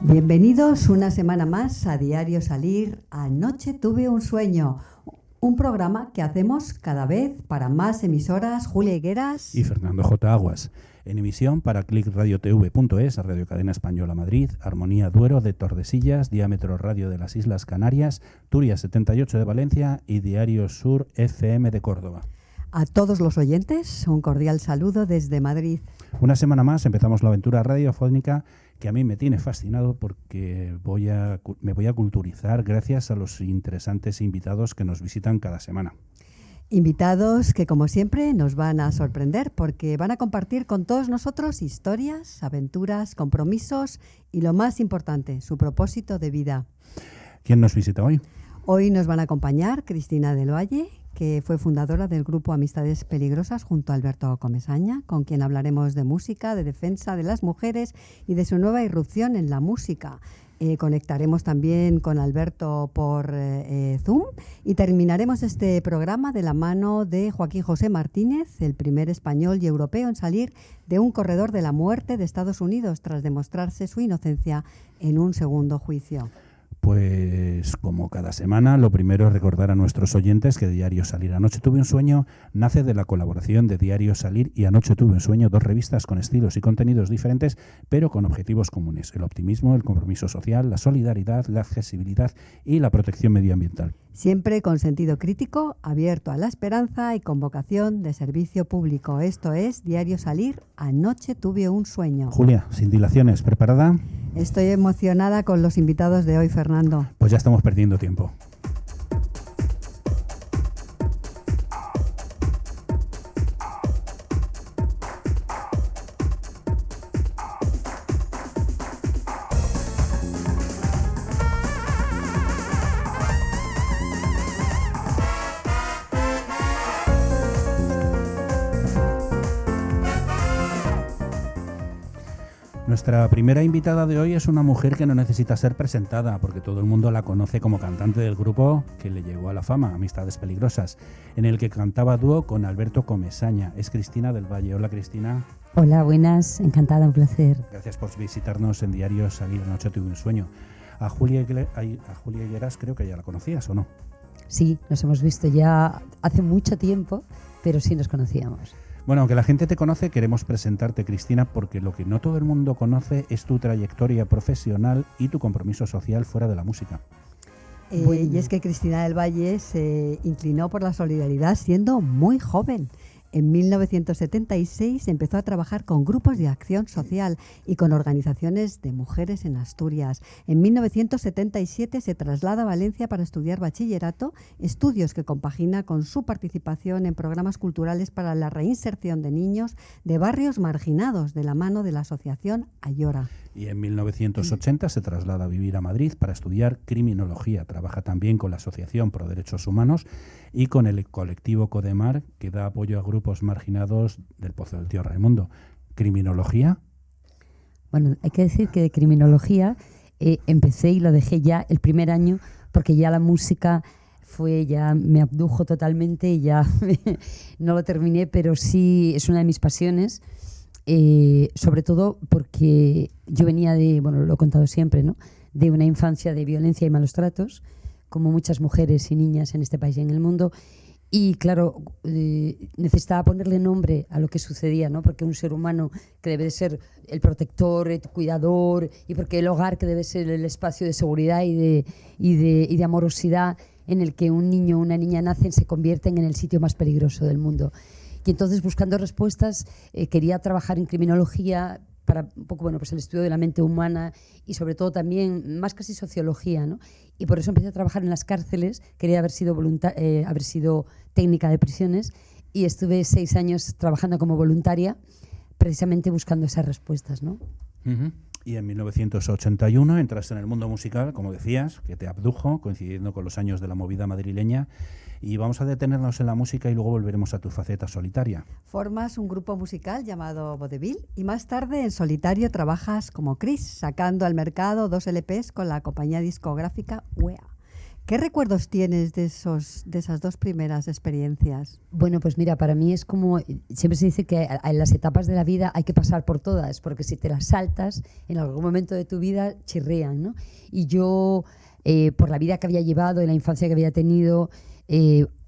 Bienvenidos una semana más a Diario Salir. Anoche tuve un sueño. Un programa que hacemos cada vez para más emisoras. Julia Higueras y Fernando J. Aguas. En emisión para clickradiotv.es, Radio Cadena Española Madrid, Armonía Duero de Tordesillas, Diámetro Radio de las Islas Canarias, Turia 78 de Valencia y Diario Sur FM de Córdoba. A todos los oyentes, un cordial saludo desde Madrid. Una semana más empezamos la aventura radiofónica que a mí me tiene fascinado porque me voy a culturizar gracias a los interesantes invitados que nos visitan cada semana. Invitados que, como siempre, nos van a sorprender porque van a compartir con todos nosotros historias, aventuras, compromisos y, lo más importante, su propósito de vida. ¿Quién nos visita hoy? Hoy nos van a acompañar Cristina del Valle, que fue fundadora del grupo Amistades Peligrosas junto a Alberto Comesaña, con quien hablaremos de música, de defensa de las mujeres y de su nueva irrupción en la música. Conectaremos también con Alberto por Zoom y terminaremos este programa de la mano de Joaquín José Martínez, el primer español y europeo en salir de un corredor de la muerte de Estados Unidos tras demostrarse su inocencia en un segundo juicio. Pues como cada semana, lo primero es recordar a nuestros oyentes que Diario Salir Anoche Tuve un Sueño nace de la colaboración de Diario Salir y Anoche Tuve un Sueño, dos revistas con estilos y contenidos diferentes, pero con objetivos comunes: el optimismo, el compromiso social, la solidaridad, la accesibilidad y la protección medioambiental. Siempre con sentido crítico, abierto a la esperanza y con vocación de servicio público. Esto es Diario Salir Anoche Tuve un Sueño. Julia, sin dilaciones, ¿preparada? Estoy emocionada con los invitados de hoy, Fernando. Pues ya estamos perdiendo tiempo. Nuestra primera invitada de hoy es una mujer que no necesita ser presentada porque todo el mundo la conoce como cantante del grupo que le llegó a la fama, Amistades Peligrosas, en el que cantaba dúo con Alberto Comesaña. Es Cristina del Valle. Hola, Cristina. Hola, buenas, encantada, un placer. Gracias por visitarnos en Diario Salir Anoche Tuve un Sueño. A Julia Higueras creo que ya la conocías, ¿o no? Sí, nos hemos visto ya hace mucho tiempo, pero sí nos conocíamos. Bueno, aunque la gente te conoce, queremos presentarte, Cristina, porque lo que no todo el mundo conoce es tu trayectoria profesional y tu compromiso social fuera de la música. Y es que Cristina del Valle se inclinó por la solidaridad siendo muy joven. En 1976 empezó a trabajar con grupos de acción social y con organizaciones de mujeres en Asturias. En 1977 se traslada a Valencia para estudiar bachillerato, estudios que compagina con su participación en programas culturales para la reinserción de niños de barrios marginados de la mano de la asociación Ayora. Y en 1980 se traslada a vivir a Madrid para estudiar criminología. Trabaja también con la Asociación Pro Derechos Humanos y con el colectivo Codemar, que da apoyo a grupos marginados del Pozo del Tío Raimundo. ¿Criminología? Bueno, hay que decir que de criminología empecé y lo dejé ya el primer año porque ya la música me abdujo totalmente y ya no lo terminé, pero sí es una de mis pasiones. Sobre todo porque yo venía lo he contado siempre, ¿no?, de una infancia de violencia y malos tratos, como muchas mujeres y niñas en este país y en el mundo, y claro, necesitaba ponerle nombre a lo que sucedía, ¿no?, porque un ser humano que debe de ser el protector, el cuidador, y porque el hogar que debe ser el espacio de seguridad y de amorosidad en el que un niño o una niña nacen, se convierten en el sitio más peligroso del mundo. Y entonces, buscando respuestas, quería trabajar en criminología para un poco, pues el estudio de la mente humana y sobre todo también, más casi sociología, ¿no? Y por eso empecé a trabajar en las cárceles. Quería haber sido técnica de prisiones y estuve 6 años trabajando como voluntaria, precisamente buscando esas respuestas, ¿no? Uh-huh. Y en 1981 entraste en el mundo musical, como decías, que te abdujo, coincidiendo con los años de la movida madrileña. Y vamos a detenernos en la música y luego volveremos a tu faceta solitaria. Formas un grupo musical llamado Vodevil y más tarde en solitario trabajas como Chris, sacando al mercado 2 LPs con la compañía discográfica UEA. ¿Qué recuerdos tienes de esas dos primeras experiencias? Bueno, pues mira, para mí es como, siempre se dice que en las etapas de la vida hay que pasar por todas, porque si te las saltas, en algún momento de tu vida chirrían, ¿no? Y yo, por la vida que había llevado y la infancia que había tenido,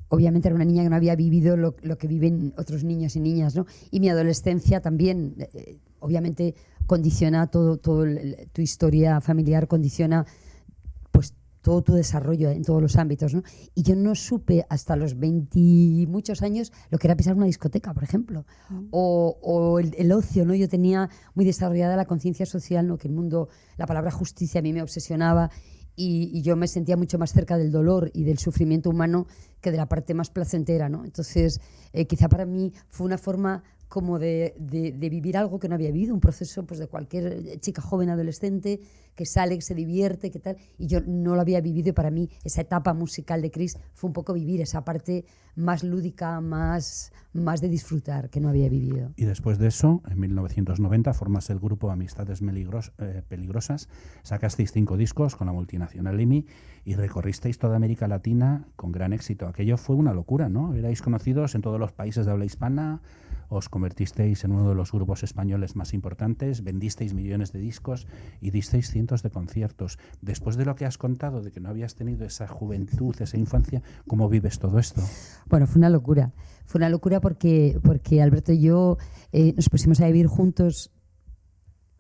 obviamente era una niña que no había vivido lo que viven otros niños y niñas, ¿no? Y mi adolescencia también, obviamente, condiciona todo tu historia familiar, condiciona pues todo tu desarrollo en todos los ámbitos, ¿no? Y yo no supe hasta los 20 y muchos años lo que era pisar una discoteca, por ejemplo, o el ocio, ¿no? Yo tenía muy desarrollada la conciencia social, ¿no? Que el mundo, la palabra justicia a mí me obsesionaba y yo me sentía mucho más cerca del dolor y del sufrimiento humano que de la parte más placentera, ¿no? Entonces, quizá para mí fue una forma como de vivir algo que no había vivido, un proceso pues, de cualquier chica joven adolescente que sale, que se divierte, que tal, y yo no lo había vivido y para mí esa etapa musical de Cris fue un poco vivir esa parte más lúdica, más de disfrutar, que no había vivido. Y después de eso, en 1990, formas el grupo Amistades Peligrosas, sacasteis 5 discos con la multinacional EMI y recorristeis toda América Latina con gran éxito. Aquello fue una locura, ¿no? Erais conocidos en todos los países de habla hispana, os convertisteis en uno de los grupos españoles más importantes, vendisteis millones de discos y disteis cientos de conciertos. Después de lo que has contado, de que no habías tenido esa juventud, esa infancia, ¿cómo vives todo esto? Bueno, fue una locura. Fue una locura porque Alberto y yo nos pusimos a vivir juntos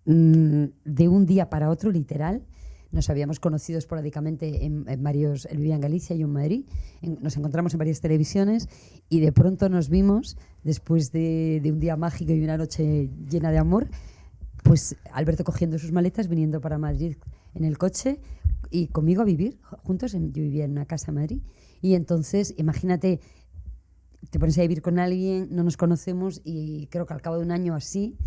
de un día para otro, literal. Nos habíamos conocido esporádicamente en varios, él vivía en Galicia y yo en Madrid, nos encontramos en varias televisiones y de pronto nos vimos, después de un día mágico y una noche llena de amor, pues Alberto cogiendo sus maletas, viniendo para Madrid en el coche y conmigo a vivir juntos. Yo vivía en una casa en Madrid y entonces, imagínate, te pones a vivir con alguien, no nos conocemos y creo que al cabo de un año así,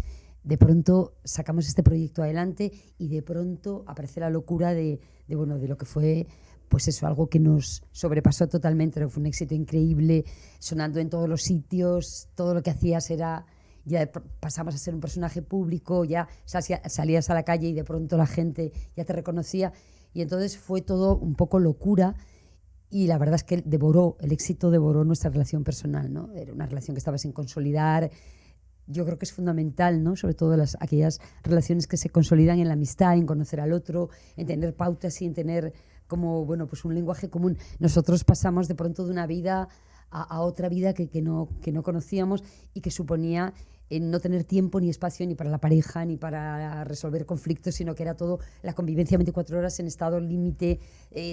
de pronto sacamos este proyecto adelante y de pronto aparece la locura de lo que fue, pues eso, algo que nos sobrepasó totalmente, fue un éxito increíble, sonando en todos los sitios, todo lo que hacías era, ya pasamos a ser un personaje público, ya salías a la calle y de pronto la gente ya te reconocía y entonces fue todo un poco locura. Y la verdad es que el éxito devoró nuestra relación personal, ¿no? Era una relación que estaba sin consolidar. Yo creo que es fundamental, ¿no? Sobre todo aquellas relaciones que se consolidan en la amistad, en conocer al otro, en tener pautas y en tener como, bueno, pues un lenguaje común. Nosotros pasamos de pronto de una vida a otra vida que no conocíamos y que suponía no tener tiempo ni espacio ni para la pareja ni para resolver conflictos, sino que era todo la convivencia 24 horas en estado límite,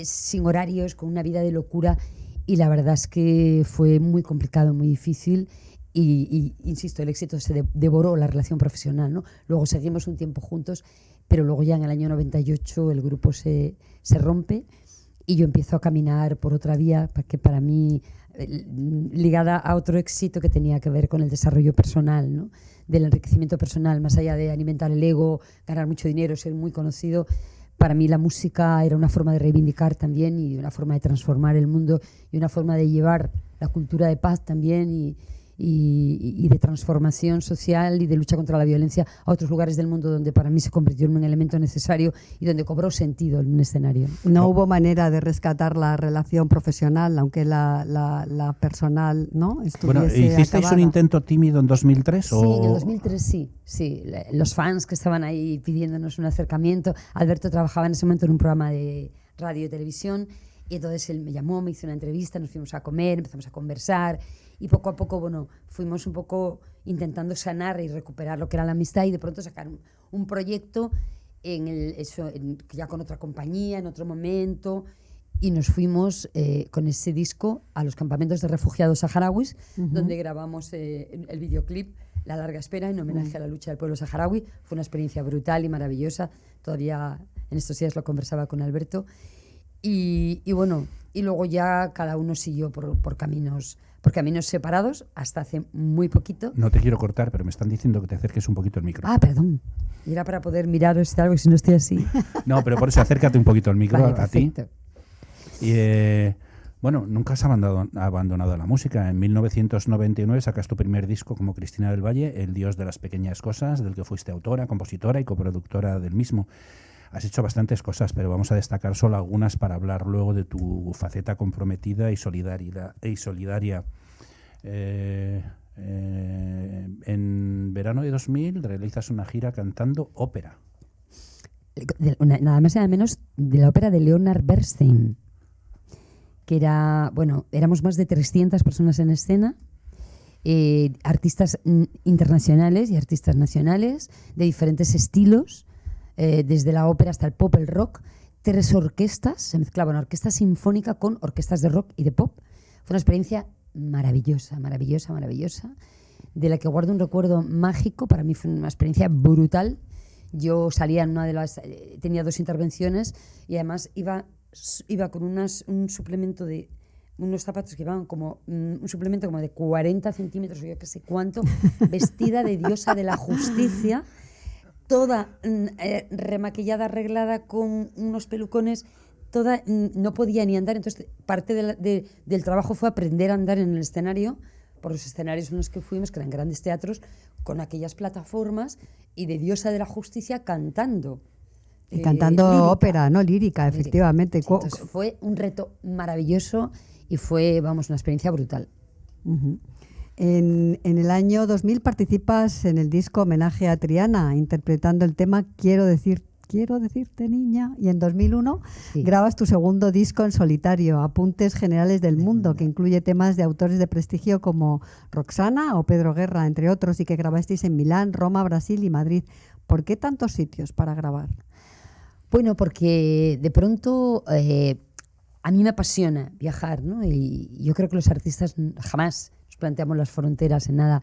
sin horarios, con una vida de locura. Y la verdad es que fue muy complicado, muy difícil. Y insisto, el éxito se devoró la relación profesional, ¿no? Luego seguimos un tiempo juntos, pero luego ya en el año 98 el grupo se rompe y yo empiezo a caminar por otra vía que para mí ligada a otro éxito que tenía que ver con el desarrollo personal, ¿no? Del enriquecimiento personal, más allá de alimentar el ego, ganar mucho dinero, ser muy conocido. Para mí la música era una forma de reivindicar también y una forma de transformar el mundo y una forma de llevar la cultura de paz también y de transformación social y de lucha contra la violencia a otros lugares del mundo donde para mí se convirtió en un elemento necesario y donde cobró sentido en un escenario. No hubo manera de rescatar la relación profesional, aunque la personal no estuviese Bueno, ¿hicisteis acabada? un intento tímido en 2003? Sí, en el 2003 sí. Los fans que estaban ahí pidiéndonos un acercamiento. Alberto trabajaba en ese momento en un programa de radio y televisión y entonces él me llamó, me hizo una entrevista, nos fuimos a comer, empezamos a conversar. Y poco a poco, bueno, fuimos un poco intentando sanar y recuperar lo que era la amistad y de pronto sacar un proyecto ya con otra compañía, en otro momento. Y nos fuimos con ese disco a los campamentos de refugiados saharauis, donde grabamos el videoclip La larga espera, en homenaje a la lucha del pueblo saharaui. Fue una experiencia brutal y maravillosa. Todavía en estos días lo conversaba con Alberto. Y bueno, y luego ya cada uno siguió por caminos separados hasta hace muy poquito. No te quiero cortar, pero me están diciendo que te acerques un poquito al micro. Ah, perdón. Y era para poder miraros algo, si no estoy así. No, pero por eso acércate un poquito al micro, vale, a ti. perfecto. Y bueno, nunca has abandonado la música. En 1999 sacas tu primer disco como Cristina del Valle, El Dios de las pequeñas cosas, del que fuiste autora, compositora y coproductora del mismo. Has hecho bastantes cosas, pero vamos a destacar solo algunas para hablar luego de tu faceta comprometida y solidaria. En verano de 2000 realizas una gira cantando ópera. Nada más y nada menos de la ópera de Leonard Bernstein, que era, bueno, éramos más de 300 personas en escena, artistas internacionales y artistas nacionales de diferentes estilos, desde la ópera hasta el pop, el rock, 3 orquestas, se mezclaban orquesta sinfónica con orquestas de rock y de pop. Fue una experiencia maravillosa, de la que guardo un recuerdo mágico. Para mí fue una experiencia brutal. Yo salía en tenía 2 intervenciones y además iba con un suplemento de unos zapatos que llevaban como un suplemento como de 40 centímetros o yo qué sé cuánto, vestida de diosa de la justicia, toda remaquillada, arreglada con unos pelucones, toda, no podía ni andar. Entonces parte del trabajo fue aprender a andar en el escenario, por los escenarios en los que fuimos, que eran grandes teatros, con aquellas plataformas y de diosa de la justicia cantando. Y cantando lírica. Ópera, ¿no? Lírica, efectivamente. Sí, entonces fue un reto maravilloso y fue, vamos, una experiencia brutal. Uh-huh. En el año 2000 participas en el disco Homenaje a Triana, interpretando el tema Quiero decirte niña, y en 2001 grabas tu segundo disco en solitario, Apuntes Generales del Mundo, que incluye temas de autores de prestigio como Roxana o Pedro Guerra, entre otros, y que grabasteis en Milán, Roma, Brasil y Madrid. ¿Por qué tantos sitios para grabar? Bueno, porque de pronto a mí me apasiona viajar, ¿no? Y yo creo que los artistas jamás nos planteamos las fronteras en nada.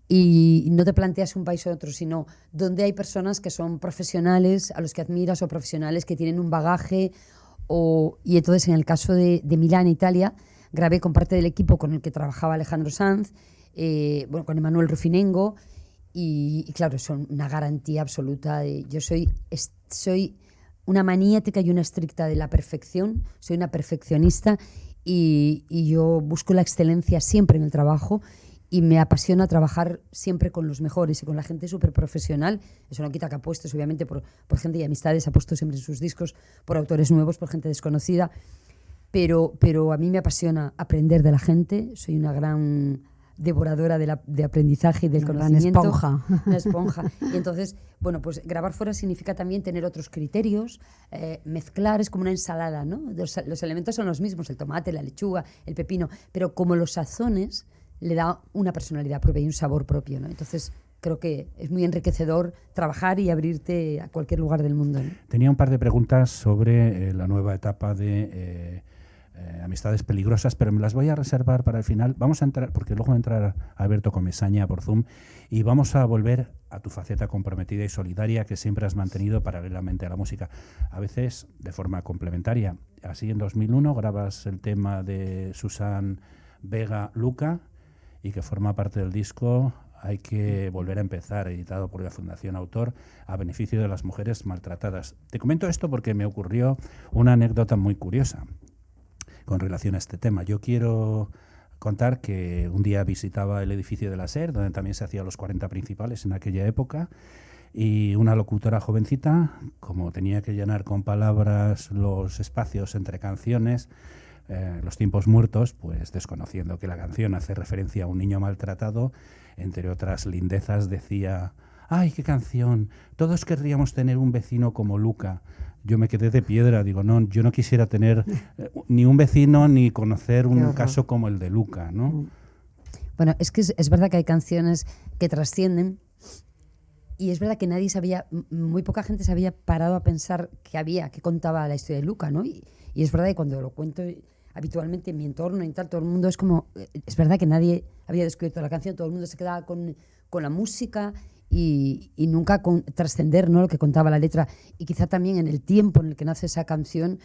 Y no te planteas un país u otro, sino donde hay personas que son profesionales, a los que admiras, o profesionales que tienen un bagaje. Y entonces, en el caso de Milán, Italia, grabé con parte del equipo con el que trabajaba Alejandro Sanz, con Emanuel Rufinengo, y claro, son una garantía absoluta. Yo soy una maniática y una estricta de la perfección, soy una perfeccionista y yo busco la excelencia siempre en el trabajo. Y me apasiona trabajar siempre con los mejores y con la gente súper profesional. Eso no quita que apuestes, obviamente, por gente y amistades. Apuesto siempre en sus discos por autores nuevos, por gente desconocida. Pero a mí me apasiona aprender de la gente. Soy una gran devoradora de aprendizaje y del conocimiento. Una esponja. Y entonces, bueno, pues grabar fuera significa también tener otros criterios, mezclar, es como una ensalada, ¿no? Los elementos son los mismos, el tomate, la lechuga, el pepino, pero como los sazones le da una personalidad propia y un sabor propio, ¿no? Entonces creo que es muy enriquecedor trabajar y abrirte a cualquier lugar del mundo, ¿no? Tenía un par de preguntas sobre la nueva etapa de Amistades Peligrosas, pero me las voy a reservar para el final. Vamos a entrar, porque luego va a entrar Alberto Comesaña por Zoom, y vamos a volver a tu faceta comprometida y solidaria que siempre has mantenido paralelamente a la música, a veces de forma complementaria. Así, en 2001 grabas el tema de Susan Vega, Luca, y que forma parte del disco Hay que volver a empezar, editado por la Fundación Autor, a beneficio de las mujeres maltratadas. Te comento esto porque me ocurrió una anécdota muy curiosa con relación a este tema. Yo quiero contar que un día visitaba el edificio de la SER, donde también se hacían los 40 principales en aquella época, y una locutora jovencita, como tenía que llenar con palabras los espacios entre canciones, los tiempos muertos, pues desconociendo que la canción hace referencia a un niño maltratado, entre otras lindezas decía: ¡ay, qué canción! Todos querríamos tener un vecino como Luca. Yo me quedé de piedra, digo, no, yo no quisiera tener ni un vecino ni conocer un caso como el de Luca, ¿no? Bueno, es que es verdad que hay canciones que trascienden, y es verdad que muy poca gente se había parado a pensar que contaba la historia de Luca, ¿no? Y es verdad que cuando lo cuento habitualmente en mi entorno y tal, todo el mundo es verdad que nadie había descubierto la canción, todo el mundo se quedaba con la música y nunca con trascender, ¿no?, lo que contaba la letra. Y quizá también en el tiempo en el que nace esa canción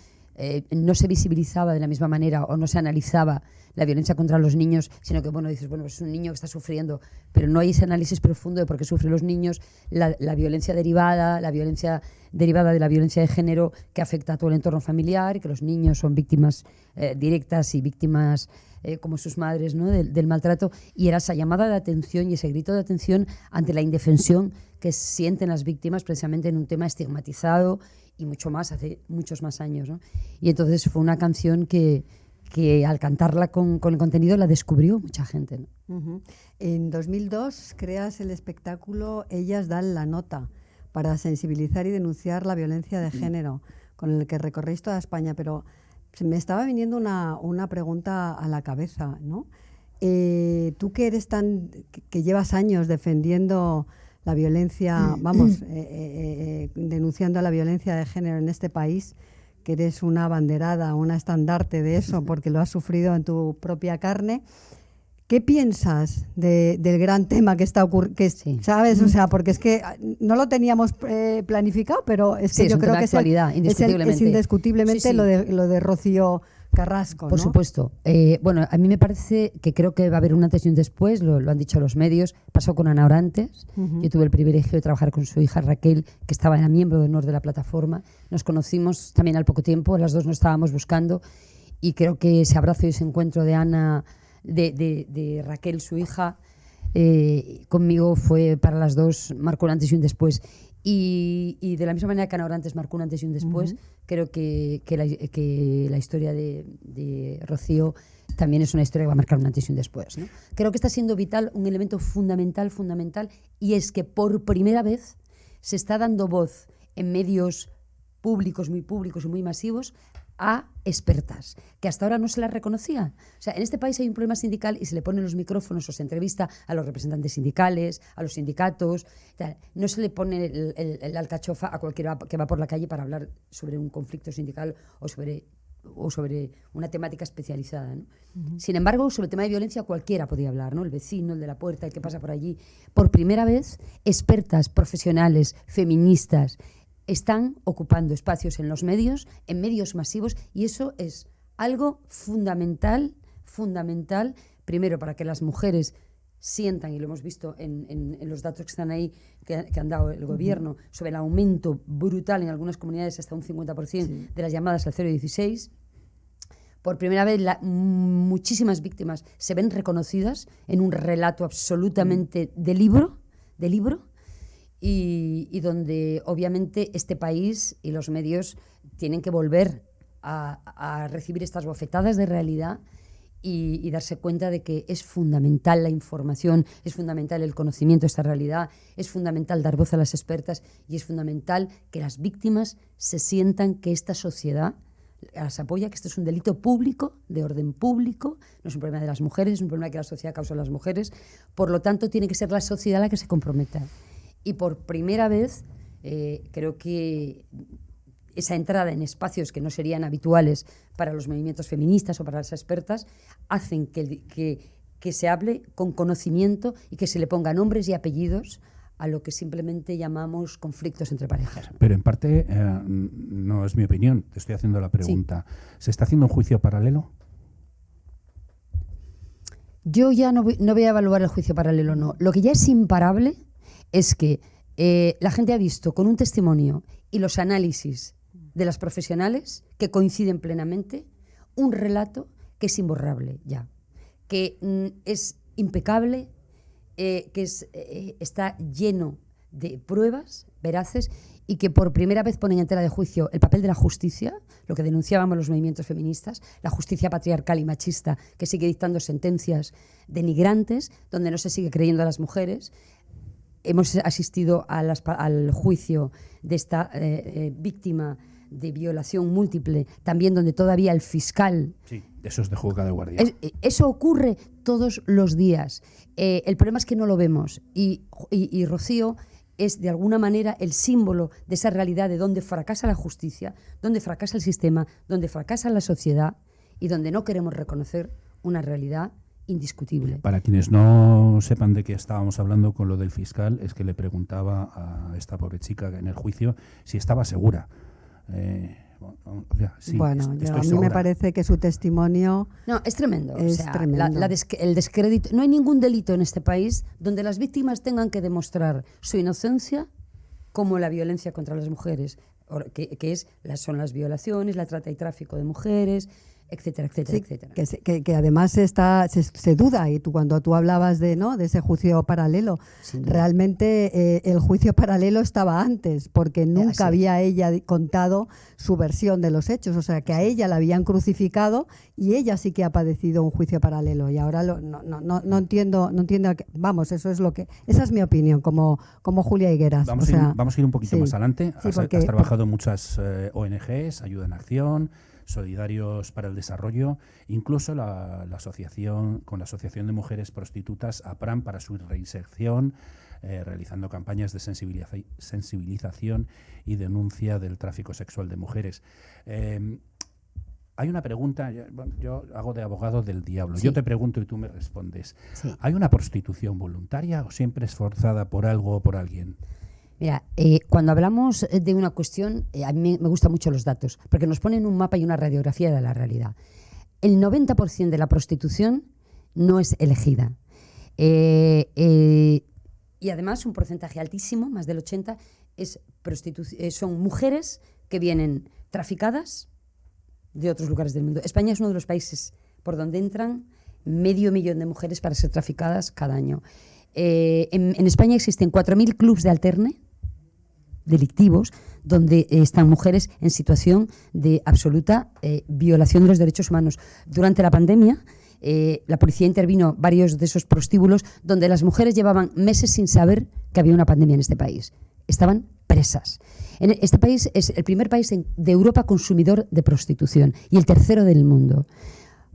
no se visibilizaba de la misma manera o no se analizaba la violencia contra los niños, sino que, dices, pues es un niño que está sufriendo, pero no hay ese análisis profundo de por qué sufren los niños, la violencia derivada de la violencia de género que afecta a todo el entorno familiar, y que los niños son víctimas directas y víctimas como sus madres, ¿no?, del maltrato. Y era esa llamada de atención y ese grito de atención ante la indefensión que sienten las víctimas, precisamente en un tema estigmatizado y mucho más, hace muchos más años, ¿no? Y entonces fue una canción que al cantarla con el contenido la descubrió mucha gente, ¿no? Uh-huh. En 2002 creas el espectáculo Ellas dan la nota para sensibilizar y denunciar la violencia de género, con el que recorréis toda España, pero me estaba viniendo una pregunta a la cabeza, ¿no? Tú que eres que llevas años defendiendo la violencia, denunciando la violencia de género en este país, que eres una abanderada, una estandarte de eso, porque lo has sufrido en tu propia carne. ¿Qué piensas del gran tema que está ocurriendo? Sí. ¿Sabes? O sea, porque es que no lo teníamos planificado, pero es que sí, yo creo que es indiscutiblemente lo de Rocío Carrasco, Por ¿no? supuesto. Bueno, a mí me parece que creo que va a haber un antes y un después, lo han dicho los medios. Pasó con Ana Orantes. Yo tuve el privilegio de trabajar con su hija Raquel, que era miembro de honor de la plataforma. Nos conocimos también al poco tiempo, las dos nos estábamos buscando, y creo que ese abrazo y ese encuentro de Ana, de Raquel, su hija, conmigo fue para las dos, marcó un antes y un después. Y de la misma manera que Ana Orantes marcó un antes y un después, creo que la historia de Rocío también es una historia que va a marcar un antes y un después, ¿no? Creo que está siendo vital, un elemento fundamental, y es que por primera vez se está dando voz en medios públicos y muy masivos a expertas, que hasta ahora no se las reconocía. O sea, en este país hay un problema sindical y se le ponen los micrófonos o se entrevista a los representantes sindicales, a los sindicatos, tal. No se le pone el alcachofa a cualquiera que va por la calle para hablar sobre un conflicto sindical o sobre una temática especializada, ¿no? Sin embargo, sobre el tema de violencia cualquiera podía hablar, ¿no? El vecino, el de la puerta, el que pasa por allí. Por primera vez, expertas, profesionales, feministas, están ocupando espacios en los medios, en medios masivos, y eso es algo fundamental, primero para que las mujeres sientan, y lo hemos visto en los datos que están ahí, que han dado el gobierno, sobre el aumento brutal en algunas comunidades, hasta un 50% de las llamadas al 016. Por primera vez, muchísimas víctimas se ven reconocidas en un relato absolutamente de libro, y donde obviamente este país y los medios tienen que volver a recibir estas bofetadas de realidad y darse cuenta de que es fundamental la información, es fundamental el conocimiento de esta realidad, es fundamental dar voz a las expertas, y es fundamental que las víctimas se sientan que esta sociedad las apoya, que esto es un delito público, de orden público, no es un problema de las mujeres, es un problema que la sociedad causa a las mujeres. Por lo tanto, tiene que ser la sociedad la que se comprometa. Y por primera vez, creo que esa entrada en espacios que no serían habituales para los movimientos feministas o para las expertas hacen que se hable con conocimiento y que se le ponga nombres y apellidos a lo que simplemente llamamos conflictos entre parejas. Pero en parte, no es mi opinión, te estoy haciendo la pregunta. Sí. ¿Se está haciendo un juicio paralelo? Yo ya no voy a evaluar el juicio paralelo, no. Lo que ya es imparable es que la gente ha visto con un testimonio y los análisis de las profesionales que coinciden plenamente un relato que es imborrable ya, que es impecable, que está lleno de pruebas veraces y que por primera vez ponen en tela de juicio el papel de la justicia, lo que denunciábamos los movimientos feministas, la justicia patriarcal y machista que sigue dictando sentencias denigrantes, donde no se sigue creyendo a las mujeres. Hemos asistido al juicio de esta víctima de violación múltiple, también donde todavía el fiscal... Sí, eso es de juzgado de guardia. Eso ocurre todos los días. El problema es que no lo vemos. Y Rocío es, de alguna manera, el símbolo de esa realidad de donde fracasa la justicia, donde fracasa el sistema, donde fracasa la sociedad y donde no queremos reconocer una realidad indiscutible. Para quienes no sepan de qué estábamos hablando con lo del fiscal, es que le preguntaba a esta pobre chica en el juicio si estaba segura. Sí, bueno, a mí me parece que su testimonio... No, es tremendo. Es tremendo. El descrédito. No hay ningún delito en este país donde las víctimas tengan que demostrar su inocencia como la violencia contra las mujeres, son las violaciones, la trata y tráfico de mujeres, etcétera, etcétera, Sí, etcétera. que además se duda, y cuando tú hablabas de ese juicio paralelo, realmente el juicio paralelo estaba antes, porque nunca había ella contado su versión de los hechos, o sea que a ella la habían crucificado y ella sí que ha padecido un juicio paralelo, y ahora no entiendo, vamos, esa es mi opinión como Julia Higueras. Vamos a ir un poquito más adelante. Has trabajado en muchas ONGs, Ayuda en Acción, Solidarios para el Desarrollo, incluso la asociación de mujeres prostitutas, APRAM, para su reinserción, realizando campañas de sensibilización y denuncia del tráfico sexual de mujeres. Hay una pregunta, yo hago de abogado del diablo. Sí. Yo te pregunto y tú me respondes. Sí. ¿Hay una prostitución voluntaria o siempre es forzada por algo o por alguien? Mira, cuando hablamos de una cuestión, a mí me gustan mucho los datos, porque nos ponen un mapa y una radiografía de la realidad. El 90% de la prostitución no es elegida. Y además un porcentaje altísimo, más del 80%, son mujeres que vienen traficadas de otros lugares del mundo. España es uno de los países por donde entran 500.000 de mujeres para ser traficadas cada año. En España existen 4.000 clubs de alterne delictivos donde están mujeres en situación de absoluta violación de los derechos humanos. Durante la pandemia, la policía intervino varios de esos prostíbulos donde las mujeres llevaban meses sin saber que había una pandemia en este país. Estaban presas. Este país es el primer país de Europa consumidor de prostitución y el tercero del mundo.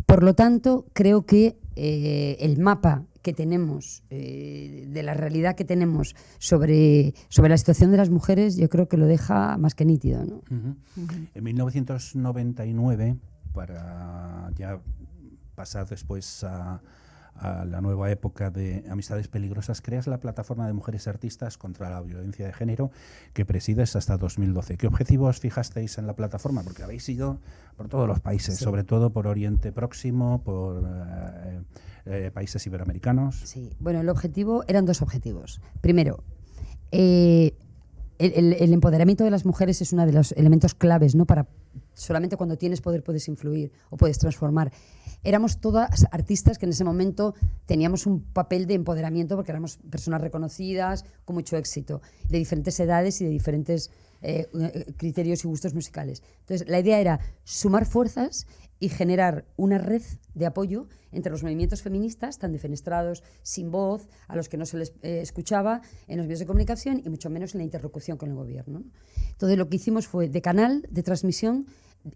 Por lo tanto, creo que el mapa que tenemos, de la realidad que tenemos sobre la situación de las mujeres, yo creo que lo deja más que nítido, ¿no? En 1999, para ya pasar después a la nueva época de Amistades Peligrosas, creas la plataforma de mujeres artistas contra la violencia de género que presides hasta 2012. ¿Qué objetivos fijasteis en la plataforma? Porque habéis ido por todos los países, sobre todo por Oriente Próximo, por países iberoamericanos. Sí, bueno, eran dos objetivos. Primero, el empoderamiento de las mujeres es uno de los elementos claves, ¿no? Para solamente cuando tienes poder puedes influir o puedes transformar. Éramos todas artistas que en ese momento teníamos un papel de empoderamiento porque éramos personas reconocidas, con mucho éxito, de diferentes edades y de diferentes criterios y gustos musicales. Entonces, la idea era sumar fuerzas y generar una red de apoyo entre los movimientos feministas, tan defenestrados, sin voz, a los que no se les escuchaba en los medios de comunicación y mucho menos en la interlocución con el gobierno, ¿no? Entonces, lo que hicimos fue de canal de transmisión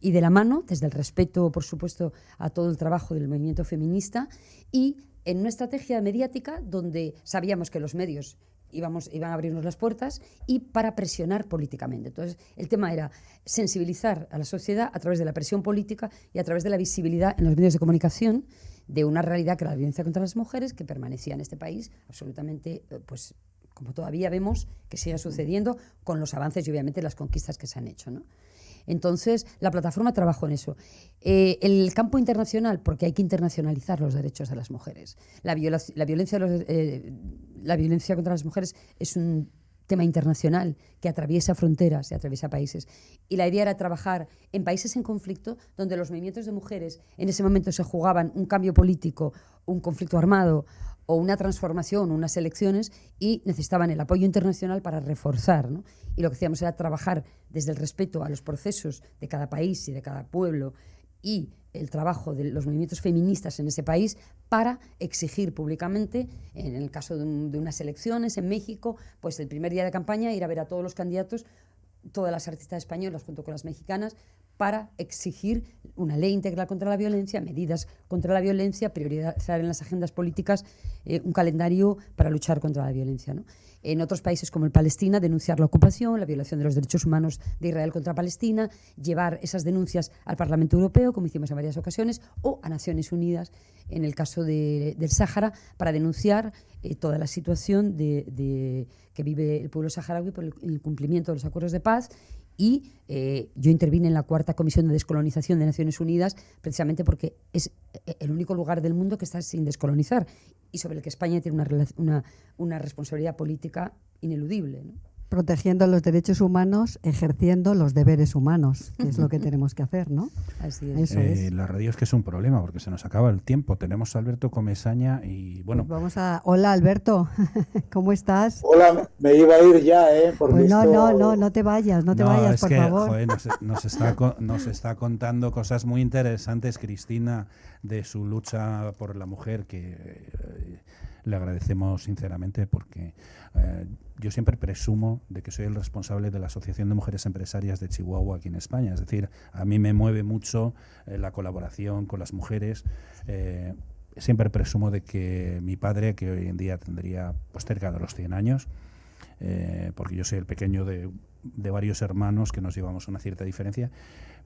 y de la mano, desde el respeto, por supuesto, a todo el trabajo del movimiento feminista, y en una estrategia mediática donde sabíamos que los medios iban a abrirnos las puertas y para presionar políticamente. Entonces, el tema era sensibilizar a la sociedad a través de la presión política y a través de la visibilidad en los medios de comunicación de una realidad que era la violencia contra las mujeres, que permanecía en este país absolutamente, pues, como todavía vemos que sigue sucediendo con los avances y obviamente las conquistas que se han hecho, ¿no? Entonces, la plataforma trabajó en eso. El campo internacional, porque hay que internacionalizar los derechos de las mujeres. La violencia contra las mujeres es un tema internacional que atraviesa fronteras y atraviesa países. Y la idea era trabajar en países en conflicto donde los movimientos de mujeres en ese momento se jugaban un cambio político, un conflicto armado o una transformación, unas elecciones, y necesitaban el apoyo internacional para reforzar, ¿no? Y lo que hacíamos era trabajar desde el respeto a los procesos de cada país y de cada pueblo y el trabajo de los movimientos feministas en ese país para exigir públicamente, en el caso de unas elecciones en México, pues el primer día de campaña ir a ver a todos los candidatos, todas las artistas españolas junto con las mexicanas, para exigir una ley integral contra la violencia, medidas contra la violencia, priorizar en las agendas políticas un calendario para luchar contra la violencia, ¿no? En otros países como el Palestina, denunciar la ocupación, la violación de los derechos humanos de Israel contra Palestina, llevar esas denuncias al Parlamento Europeo, como hicimos en varias ocasiones, o a Naciones Unidas, en el caso del Sáhara, para denunciar toda la situación que vive el pueblo saharaui por el incumplimiento de los acuerdos de paz. Y yo intervine en la 4ª Comisión de Descolonización de Naciones Unidas precisamente porque es el único lugar del mundo que está sin descolonizar y sobre el que España tiene una responsabilidad política ineludible, ¿no? protegiendo los derechos humanos, ejerciendo los deberes humanos, que es lo que tenemos que hacer, ¿no? Así es. Eso es. La radio es que es un problema porque se nos acaba el tiempo. Tenemos a Alberto Comesaña y bueno. Pues Hola Alberto, ¿cómo estás? Hola, me iba a ir ya, por Pues visto... no te vayas, no te vayas, por favor. Joder, nos está contando cosas muy interesantes, Cristina, de su lucha por la mujer, que le agradecemos sinceramente porque yo siempre presumo de que soy el responsable de la Asociación de Mujeres Empresarias de Chihuahua aquí en España. Es decir, a mí me mueve mucho la colaboración con las mujeres. Siempre presumo de que mi padre, que hoy en día tendría pues cerca de los 100 años, porque yo soy el pequeño de varios hermanos que nos llevamos una cierta diferencia.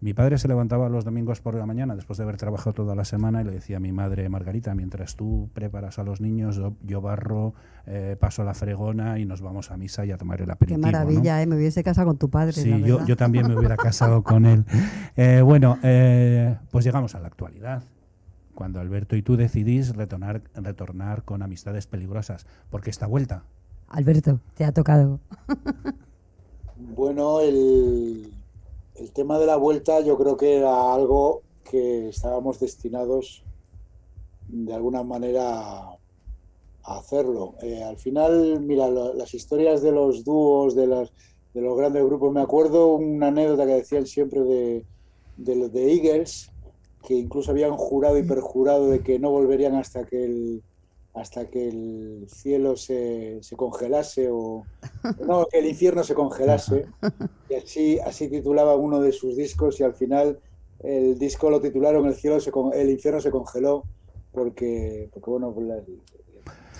Mi padre se levantaba los domingos por la mañana después de haber trabajado toda la semana y le decía a mi madre: Margarita, mientras tú preparas a los niños, yo barro, paso la fregona y nos vamos a misa y a tomar el aperitivo. Qué maravilla, ¿no? Me hubiese casado con tu padre. Sí, yo también me hubiera casado con él. Pues llegamos a la actualidad, cuando Alberto y tú decidís retornar con Amistades Peligrosas. ¿Por qué esta vuelta? Alberto, te ha tocado. Bueno, el tema de la vuelta yo creo que era algo que estábamos destinados de alguna manera a hacerlo. Al final, mira, las historias de los dúos, de los grandes grupos, me acuerdo una anécdota que decían siempre de los de Eagles, que incluso habían jurado y perjurado de que no volverían hasta que el cielo se congelase, o no, que el infierno se congelase, y así titulaba uno de sus discos, y al final el disco lo titularon El infierno se congeló, porque bueno,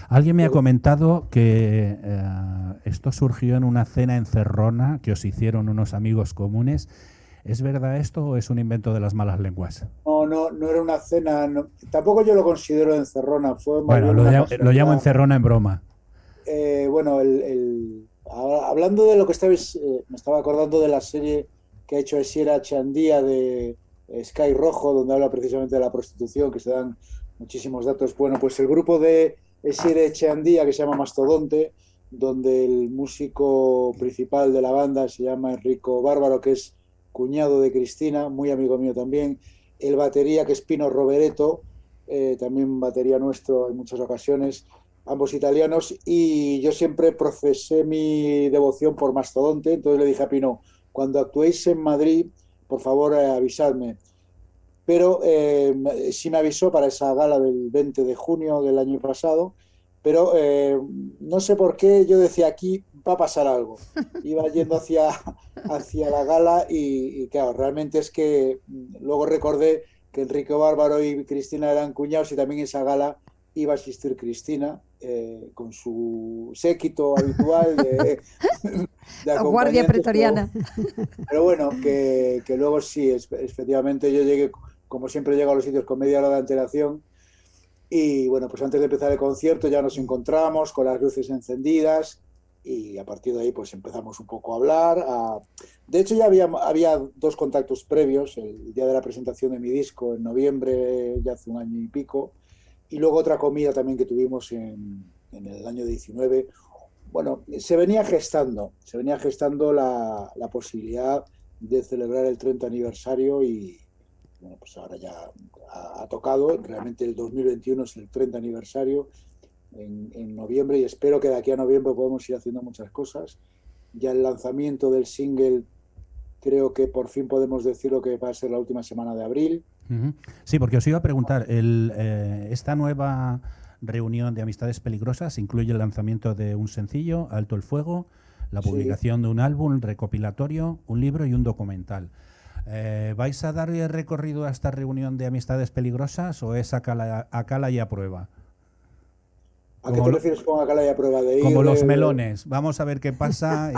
Alguien me ha comentado que esto surgió en una cena encerrona que os hicieron unos amigos comunes. ¿Es verdad esto o es un invento de las malas lenguas? No era una cena, tampoco yo lo considero encerrona. Bueno, lo llamo encerrona en broma. Bueno, hablando de lo que estabais, me estaba acordando de la serie que ha hecho Esiera Chandía de Sky Rojo, donde habla precisamente de la prostitución, que se dan muchísimos datos. Bueno, pues el grupo de Esiera Chandía, que se llama Mastodonte, donde el músico principal de la banda se llama Enrico Bárbaro, que es cuñado de Cristina, muy amigo mío también. El batería, que es Pino Rovereto, también batería nuestro en muchas ocasiones, ambos italianos, y yo siempre profesé mi devoción por Mastodonte. Entonces le dije a Pino: cuando actuéis en Madrid, por favor avisadme. Pero sí me avisó para esa gala del 20 de junio del año pasado, pero no sé por qué yo decía: aquí va a pasar algo. Iba yendo hacia la gala y claro, realmente es que luego recordé que Enrique Bárbaro y Cristina eran cuñados, y también en esa gala iba a asistir Cristina con su séquito habitual de la guardia pretoriana. Pero bueno, que luego sí, efectivamente yo llegué, como siempre llego a los sitios con media hora de antelación. Y bueno, pues antes de empezar el concierto ya nos encontramos con las luces encendidas, y a partir de ahí pues empezamos un poco a hablar. De hecho ya había dos contactos previos: el día de la presentación de mi disco en noviembre, ya hace un año y pico, y luego otra comida también que tuvimos en el año 19. Bueno, se venía gestando la posibilidad de celebrar el 30 aniversario, y bueno, pues ahora ya ha tocado. Realmente el 2021 es el 30 aniversario en noviembre, y espero que de aquí a noviembre podamos ir haciendo muchas cosas. Ya el lanzamiento del single, creo que por fin podemos decirlo, que va a ser la última semana de abril. Sí, porque os iba a preguntar, esta nueva reunión de Amistades Peligrosas incluye el lanzamiento de un sencillo, Alto el Fuego, la publicación de un álbum recopilatorio, un libro y un documental. ¿Vais a dar recorrido a esta reunión de Amistades Peligrosas o es a cala y a prueba? ¿A qué te refieres con a cala y a prueba? Como los melones. Vamos a ver qué pasa.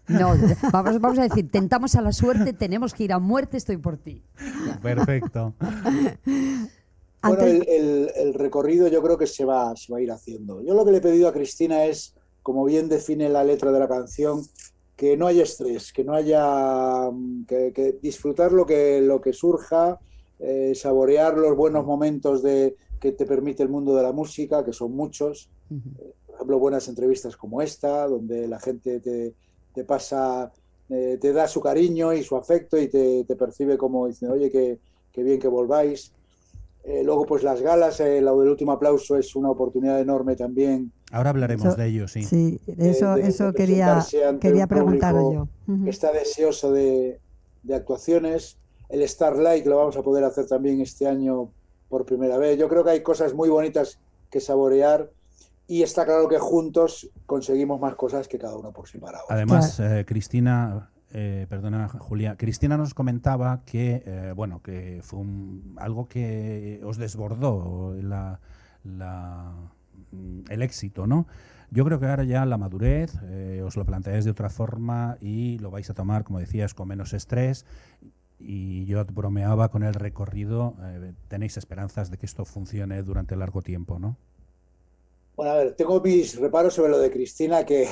No, vamos a decir, tentamos a la suerte, tenemos que ir a muerte, estoy por ti. Perfecto. Bueno, el recorrido yo creo que se va a ir haciendo. Yo lo que le he pedido a Cristina es, como bien define la letra de la canción, que no haya estrés, que no haya que disfrutar lo que surja, saborear los buenos momentos que te permite el mundo de la música, que son muchos. Por ejemplo, buenas entrevistas como esta, donde la gente te pasa, te da su cariño y su afecto y te percibe como diciendo, oye, qué bien que volváis. Luego, pues las galas, lo del último aplauso es una oportunidad enorme también. Ahora hablaremos de ello, sí. Sí, eso quería preguntar yo. Que está deseoso de actuaciones. El Starlight lo vamos a poder hacer también este año por primera vez. Yo creo que hay cosas muy bonitas que saborear y está claro que juntos conseguimos más cosas que cada uno por separado. Además, claro. Cristina... perdona, Julia. Cristina nos comentaba que que fue algo que os desbordó el éxito, ¿no? Yo creo que ahora ya la madurez os lo planteáis de otra forma y lo vais a tomar, como decías, con menos estrés. Y yo bromeaba con el recorrido. Tenéis esperanzas de que esto funcione durante largo tiempo, ¿no? Bueno, a ver, tengo mis reparos sobre lo de Cristina, que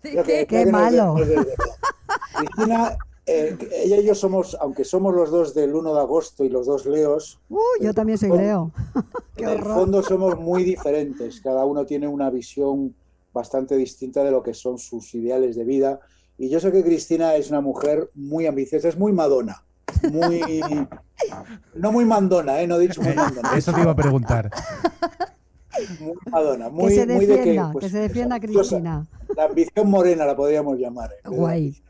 ¡Qué malo! Cristina, ella y yo somos, aunque somos los dos del 1 de agosto y los dos Leos... yo también soy Leo. En el fondo somos muy diferentes, cada uno tiene una visión bastante distinta de lo que son sus ideales de vida. Y yo sé que Cristina es una mujer muy ambiciosa, es muy Madonna. No muy mandona, no he dicho muy mandona. Eso te iba a preguntar. Muy Madonna, que se defienda Cristina. La ambición morena la podríamos llamar. Guay.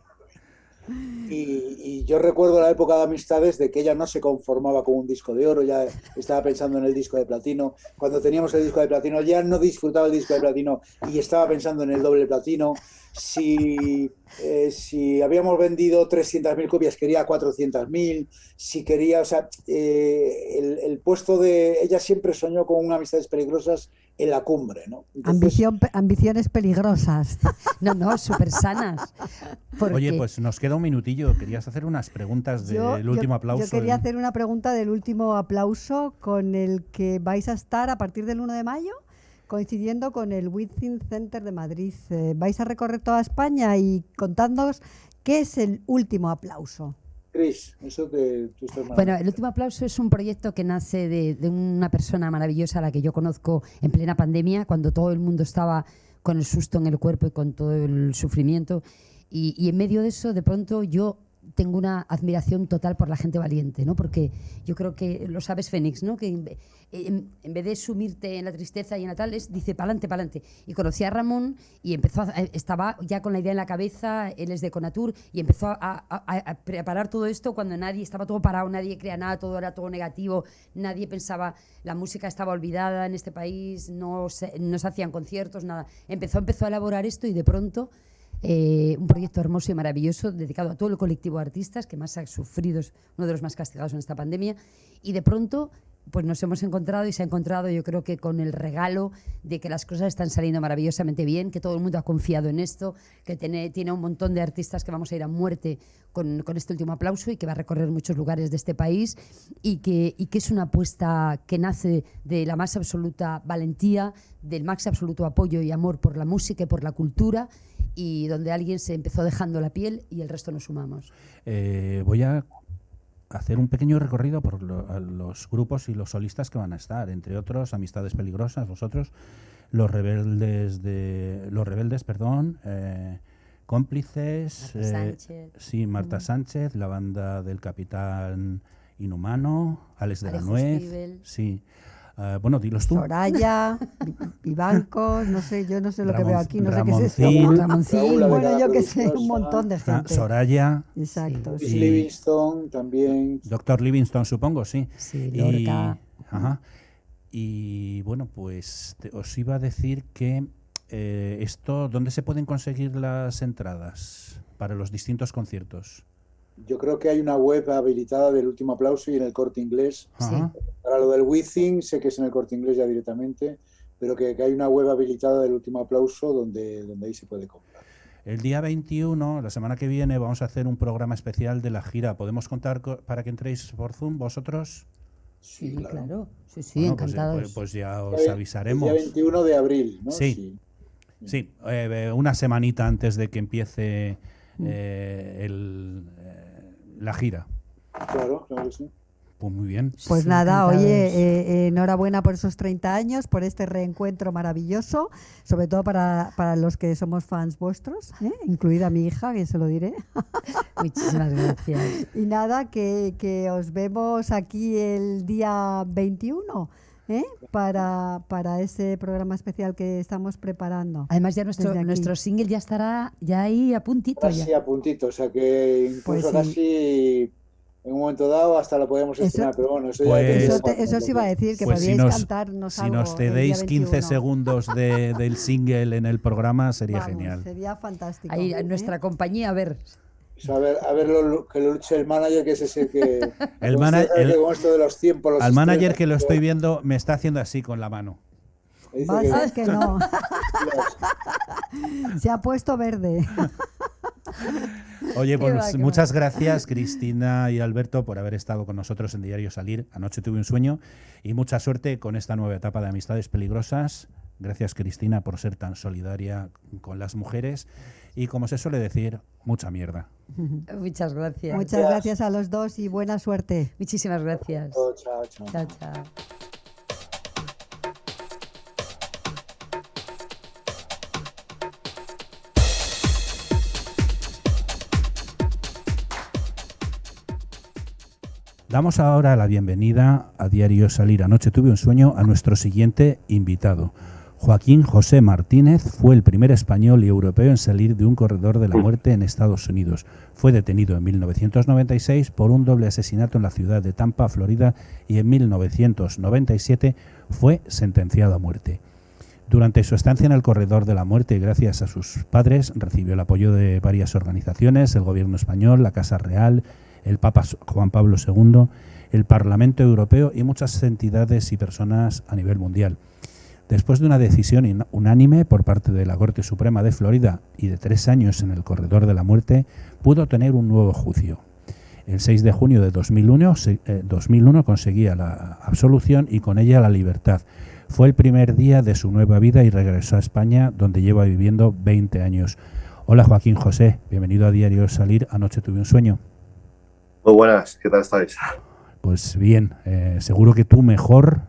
Y yo recuerdo la época de amistades de que ella no se conformaba con un disco de oro, ya estaba pensando en el disco de platino. Cuando teníamos el disco de platino ya no disfrutaba el disco de platino y estaba pensando en el doble platino. Si habíamos vendido 300.000 copias, quería 400.000. Si quería, o sea, el puesto de... Ella siempre soñó con unas amistades peligrosas en la cumbre, ¿no? Entonces, ambiciones peligrosas. No, súper sanas. Oye, pues nos queda un minutillo. Querías hacer unas preguntas del último aplauso. Yo quería hacer una pregunta del último aplauso con el que vais a estar a partir del 1 de mayo, coincidiendo con el Within Center de Madrid. Vais a recorrer toda España y contadnos qué es el último aplauso. Cris, eso que tú estás... Bueno, el último aplauso es un proyecto que nace de una persona maravillosa a la que yo conozco en plena pandemia, cuando todo el mundo estaba con el susto en el cuerpo y con todo el sufrimiento. Y en medio de eso, de pronto, yo tengo una admiración total por la gente valiente, ¿no? Porque yo creo que lo sabes, Fénix, ¿no? Que en vez de sumirte en la tristeza y en la tal, dice pa'lante, pa'lante. Y conocí a Ramón y estaba ya con la idea en la cabeza, él es de Conatur, y empezó a preparar todo esto cuando estaba todo parado, nadie creía nada, todo era todo negativo, nadie pensaba, la música estaba olvidada en este país, no se hacían conciertos, nada. Empezó a elaborar esto y de pronto... un proyecto hermoso y maravilloso dedicado a todo el colectivo de artistas que más ha sufrido, es uno de los más castigados en esta pandemia, y de pronto pues nos hemos encontrado y se ha encontrado, yo creo que con el regalo de que las cosas están saliendo maravillosamente bien, que todo el mundo ha confiado en esto, que tiene un montón de artistas que vamos a ir a muerte con este último aplauso y que va a recorrer muchos lugares de este país y que es una apuesta que nace de la más absoluta valentía, del más absoluto apoyo y amor por la música y por la cultura, y donde alguien se empezó dejando la piel y el resto nos sumamos. Voy a hacer un pequeño recorrido por los grupos y los solistas que van a estar, entre otros Amistades Peligrosas, vosotros, Los Rebeldes, Cómplices, Marta Sánchez. Sí, Marta Sánchez, la banda del Capitán Inhumano, Alex de la Nuez, sí. Bueno, dilos tú. Soraya, Vivancos, no sé, yo no sé lo que veo aquí, no sé qué es eso. Ramoncín, bueno, yo que sé, un montón de gente. Soraya. Exacto. Sí. Livingstone también. Doctor Livingstone, supongo, sí. Sí, Lorca. Y bueno, pues os iba a decir que ¿dónde se pueden conseguir las entradas para los distintos conciertos? Yo creo que hay una web habilitada del último aplauso y en el Corte Inglés. Sí. Para lo del Within, sé que es en el Corte Inglés ya directamente, pero que hay una web habilitada del último aplauso donde ahí se puede comprar. El día 21, la semana que viene, vamos a hacer un programa especial de la gira. ¿Podemos contar para que entréis por Zoom vosotros? Sí, claro. Sí, Bueno, encantados. Pues ya os avisaremos. El día 21 de abril, ¿no? Sí. Una semanita antes de que empiece la gira. Claro que sí. Pues muy bien. Pues Sí, nada, encantados. oye, enhorabuena por esos 30 años, por este reencuentro maravilloso, sobre todo para los que somos fans vuestros, incluida mi hija, que se lo diré. Muchísimas gracias. Y nada, que os vemos aquí el día 21, para ese programa especial que estamos preparando. Además ya Desde aquí. nuestro single ya estará ya ahí a puntito. Casi Ya. a puntito, o sea que incluso Pues sí. casi en un momento dado hasta lo podemos Eso- estrenar, pero bueno, eso Pues- ya Eso, tendremos eso os iba a decir, que Pues podíais cantarnos si algo nos el día cedéis 15 21. segundos del single en el programa, sería Vamos, genial. sería fantástico. Ahí en nuestra compañía, a ver. Pues a ver que lo luche el manager, que es ese que El con esto de los tiempos, los Al manager estrenos, que lo estoy viendo me está haciendo así con la mano. dice Va a que- ser que no. Hostias, Se ha puesto verde. Oye, Qué pues va, qué muchas gracias Cristina y Alberto por haber estado con nosotros en Diario Salir. Anoche tuve un sueño y mucha suerte con esta nueva etapa de Amistades Peligrosas. Gracias Cristina por ser tan solidaria con las mujeres y, como se suele decir, mucha mierda. Muchas gracias. Muchas gracias a los dos y buena suerte. Muchísimas gracias. chao, chao. Chao, chao. Damos ahora la bienvenida a Diario Salir. Anoche tuve un sueño a nuestro siguiente invitado. Joaquín José Martínez fue el primer español y europeo en salir de un corredor de la muerte en Estados Unidos. Fue detenido en 1996 por un doble asesinato en la ciudad de Tampa, Florida, y en 1997 fue sentenciado a muerte. Durante su estancia en el corredor de la muerte, gracias a sus padres, recibió el apoyo de varias organizaciones, el gobierno español, la Casa Real, el Papa Juan Pablo II, el Parlamento Europeo y muchas entidades y personas a nivel mundial. Después de una decisión unánime por parte de la Corte Suprema de Florida y de 3 años en el corredor de la muerte, pudo tener un nuevo juicio. El 6 de junio de 2001 conseguía la absolución y con ella la libertad. Fue el primer día de su nueva vida y regresó a España, donde lleva viviendo 20 años. Hola Joaquín José, bienvenido a Diario Salir. Anoche tuve un sueño. Muy buenas, ¿qué tal estáis? Pues bien, seguro que tú mejor,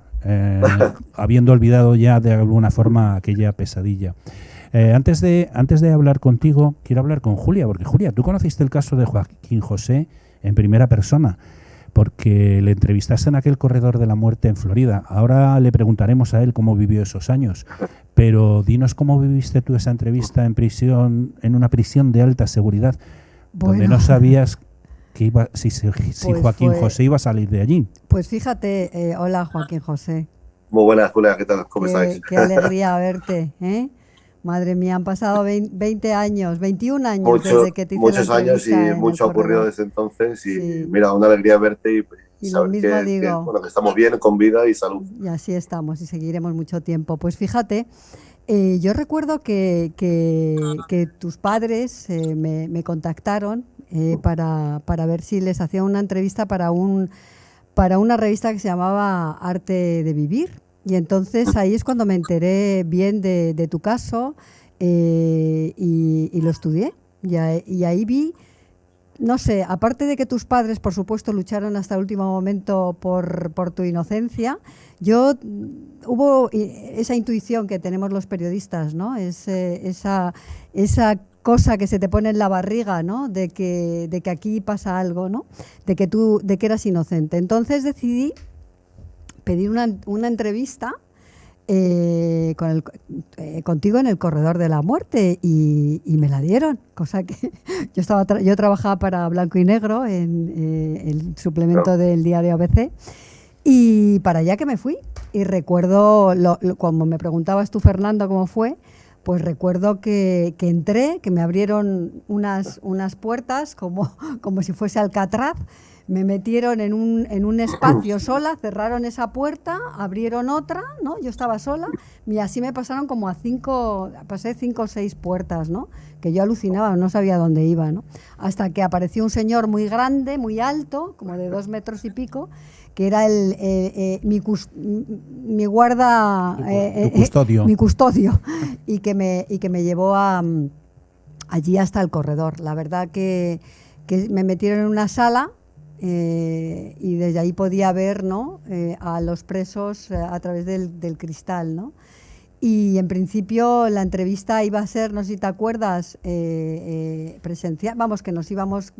habiendo olvidado ya de alguna forma aquella pesadilla. Antes de hablar contigo, quiero hablar con Julia, porque Julia, tú conociste el caso de Joaquín José en primera persona, porque le entrevistaste en aquel corredor de la muerte en Florida. Ahora le preguntaremos a él cómo vivió esos años, pero dinos cómo viviste tú esa entrevista en prisión, en una prisión de alta seguridad, donde Bueno. no sabías que si Pues Joaquín fue- José iba a salir de allí. Pues fíjate, hola Joaquín José. Muy buenas, Julia, ¿qué tal? ¿Cómo estáis? Qué alegría verte, ¿eh? Madre mía, han pasado 20 años, 21 años desde que te hice Muchos la años y entrevista en mucho el ha ocurrido corredor. desde entonces y Sí. mira, una alegría verte y Y lo saber mismo que, digo. bueno, que estamos bien, con vida y salud. Y así estamos y seguiremos mucho tiempo. Pues fíjate, yo recuerdo que tus padres me contactaron para ver si les hacía una entrevista para una revista que se llamaba Arte de Vivir. Y entonces ahí es cuando me enteré bien de tu caso y lo estudié. Y ahí vi, no sé, aparte de que tus padres, por supuesto, lucharon hasta el último momento por tu inocencia, hubo esa intuición que tenemos los periodistas, ¿no? Esa cosa que se te pone en la barriga, ¿no? De que aquí pasa algo, ¿no? De que eras inocente. Entonces decidí pedir una entrevista contigo en el corredor de la muerte y me la dieron, cosa que yo trabajaba para Blanco y Negro en el suplemento del diario ABC y para allá que me fui y recuerdo, como me preguntabas tú, Fernando, cómo fue, pues recuerdo que entré, que me abrieron unas puertas como si fuese Alcatraz. Me metieron en un espacio sola, cerraron esa puerta, abrieron otra, ¿no? Yo estaba sola y así me pasaron pasé 5 o 6 puertas, ¿no? Que yo alucinaba, no sabía dónde iba, ¿no? Hasta que apareció un señor muy grande, muy alto, como de 2 metros y pico, que era mi guarda, Tu custodio. mi custodio, y que me llevó allí hasta el corredor. La verdad que me metieron en una sala y desde ahí podía ver, ¿no?, a los presos a través del cristal, ¿no? Y en principio la entrevista iba a ser, no sé si te acuerdas, presencial, vamos, que nos íbamos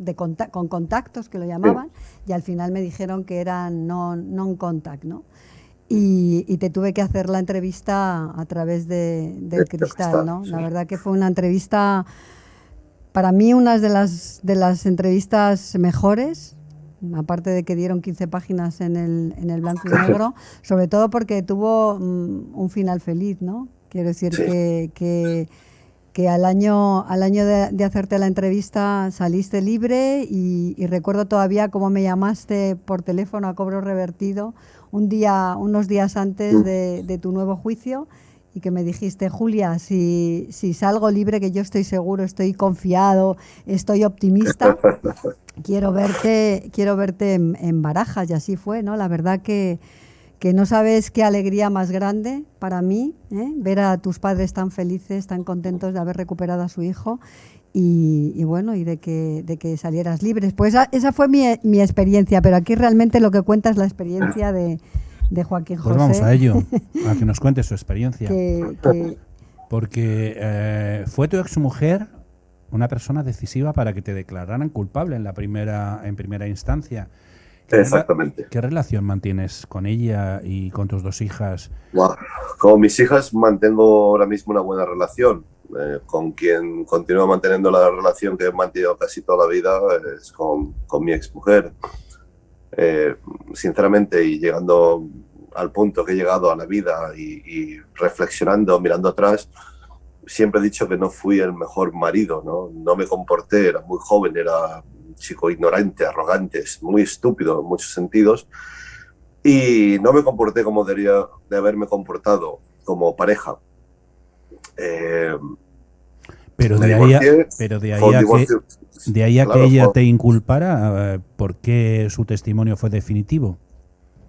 con contactos, que lo llamaban, y al final me dijeron que eran non-contact, ¿no? Y te tuve que hacer la entrevista a través del cristal, ¿no? Sí. La verdad que fue una entrevista, para mí, una de las entrevistas mejores, aparte de que dieron 15 páginas en el blanco y negro, sobre todo porque tuvo un final feliz, ¿no? Quiero decir que al año de hacerte la entrevista saliste libre y recuerdo todavía cómo me llamaste por teléfono a cobro revertido unos días antes de tu nuevo juicio, y que me dijiste: Julia, si salgo libre, que yo estoy seguro, estoy confiado, estoy optimista, quiero verte en Barajas. Y así fue, ¿no? La verdad que no sabes qué alegría más grande para mí, ver a tus padres tan felices, tan contentos de haber recuperado a su hijo y bueno, y de que salieras libres. Pues esa fue mi experiencia, pero aquí realmente lo que cuenta es la experiencia de Joaquín José. Pues vamos a ello, a que nos cuente su experiencia. que Porque fue tu exmujer una persona decisiva para que te declararan culpable en primera instancia. Exactamente. ¿Qué relación mantienes con ella y con tus dos hijas? Wow. Con mis hijas mantengo ahora mismo una buena relación. Con quien continúo manteniendo la relación que he mantenido casi toda la vida es con mi exmujer. Sinceramente, y llegando al punto que he llegado a la vida y reflexionando, mirando atrás, siempre he dicho que no fui el mejor marido, ¿no? No me comporté, era muy joven, era un chico ignorante, arrogante, muy estúpido en muchos sentidos, y no me comporté como debería de haberme comportado como pareja. Pero de ahí a que ella te inculpara, ¿por qué su testimonio fue definitivo?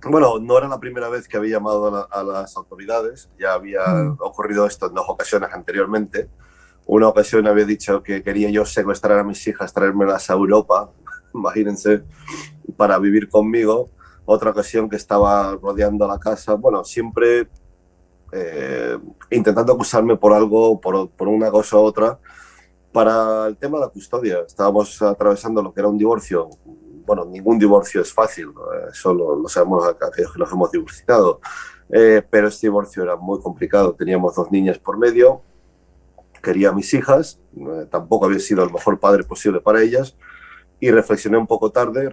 Bueno, no era la primera vez que había llamado a las autoridades, ya había ocurrido esto en 2 ocasiones anteriormente. Una ocasión había dicho que quería yo secuestrar a mis hijas, traérmelas a Europa, imagínense, para vivir conmigo. Otra ocasión que estaba rodeando la casa, bueno, siempre intentando acusarme por algo, por una cosa u otra. Para el tema de la custodia, estábamos atravesando lo que era un divorcio. Bueno, ningún divorcio es fácil, eso lo sabemos aquellos que nos hemos divorciado, pero este divorcio era muy complicado. Teníamos 2 niñas por medio, quería a mis hijas, tampoco había sido el mejor padre posible para ellas, y reaccioné un poco tarde,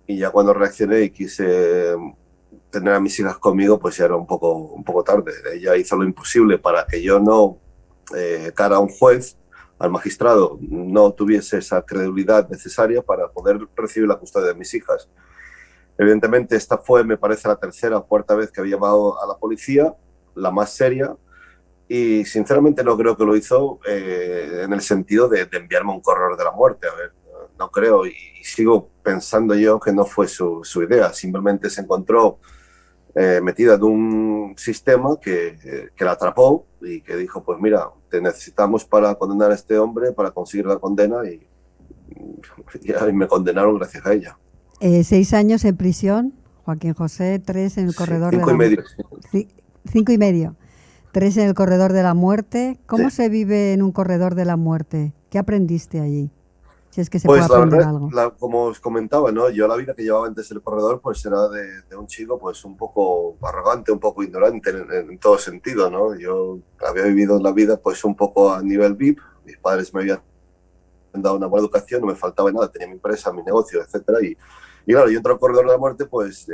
y ya cuando reaccioné y quise tener a mis hijas conmigo, pues ya era un poco tarde. Ella hizo lo imposible para que yo no, cara a un juez, al magistrado, no tuviese esa credibilidad necesaria para poder recibir la custodia de mis hijas. Evidentemente, esta fue, me parece, la 3ª o 4ª vez que había llamado a la policía, la más seria, y sinceramente no creo que lo hizo en el sentido de enviarme un corredor de la muerte. A ver, no creo, y sigo pensando yo que no fue su idea. Simplemente se encontró metida en un sistema que la atrapó y que dijo: pues mira, te necesitamos para condenar a este hombre, para conseguir la condena, y me condenaron gracias a ella. 6 años en prisión, Joaquín José, 3 en el corredor 5 y medio. 5 y medio. 3 en el corredor de la muerte. ¿Cómo se vive en un corredor de la muerte? ¿Qué aprendiste allí? Si es que se puede aprender algo. Como os comentaba, ¿no? Yo la vida que llevaba antes en el corredor pues era de un chico pues un poco arrogante, un poco ignorante en todo sentido, ¿no? Yo había vivido la vida pues un poco a nivel VIP. Mis padres me habían dado una buena educación, no me faltaba nada, tenía mi empresa, mi negocio, etcétera, y claro, yo entro al corredor de la muerte pues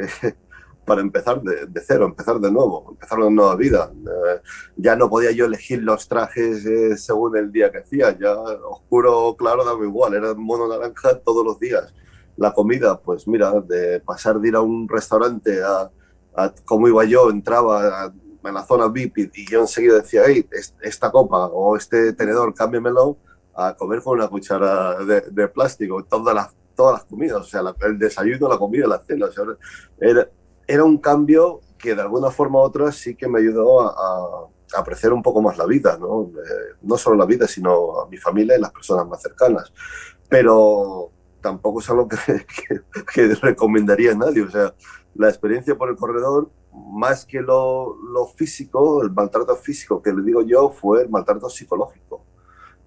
para empezar de cero, empezar de nuevo, empezar una nueva vida. Ya no podía yo elegir los trajes según el día que hacía, ya oscuro o claro daba igual, era mono naranja todos los días. La comida, pues mira, de pasar de ir a un restaurante a como iba yo, entraba en la zona VIP y yo enseguida decía: hey, esta copa o este tenedor, cámbiamelo, a comer con una cuchara de plástico, todas las comidas, o sea, el desayuno, la comida, la cena, o sea, era un cambio que de alguna forma u otra sí que me ayudó a apreciar un poco más la vida, ¿no? No solo la vida, sino a mi familia y las personas más cercanas. Pero tampoco es algo que recomendaría a nadie. O sea, la experiencia por el corredor, más que lo físico, el maltrato físico que le digo yo, fue el maltrato psicológico.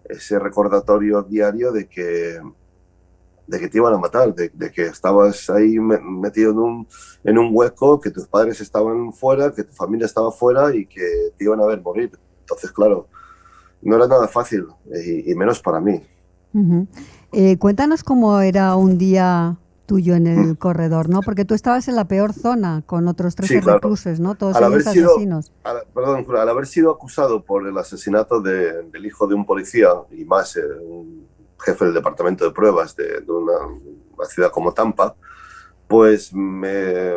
Ese recordatorio diario de que te iban a matar, de que estabas ahí metido en un hueco, que tus padres estaban fuera, que tu familia estaba fuera y que te iban a ver morir. Entonces, claro, no era nada fácil, y menos para mí. Cuéntanos cómo era un día tuyo en el corredor, ¿no? Porque tú estabas en la peor zona con otros 13 reclusos, ¿no? Todos ellos asesinos. Al haber sido acusado por el asesinato del hijo de un policía, y más un jefe del departamento de pruebas de una ciudad como Tampa, pues me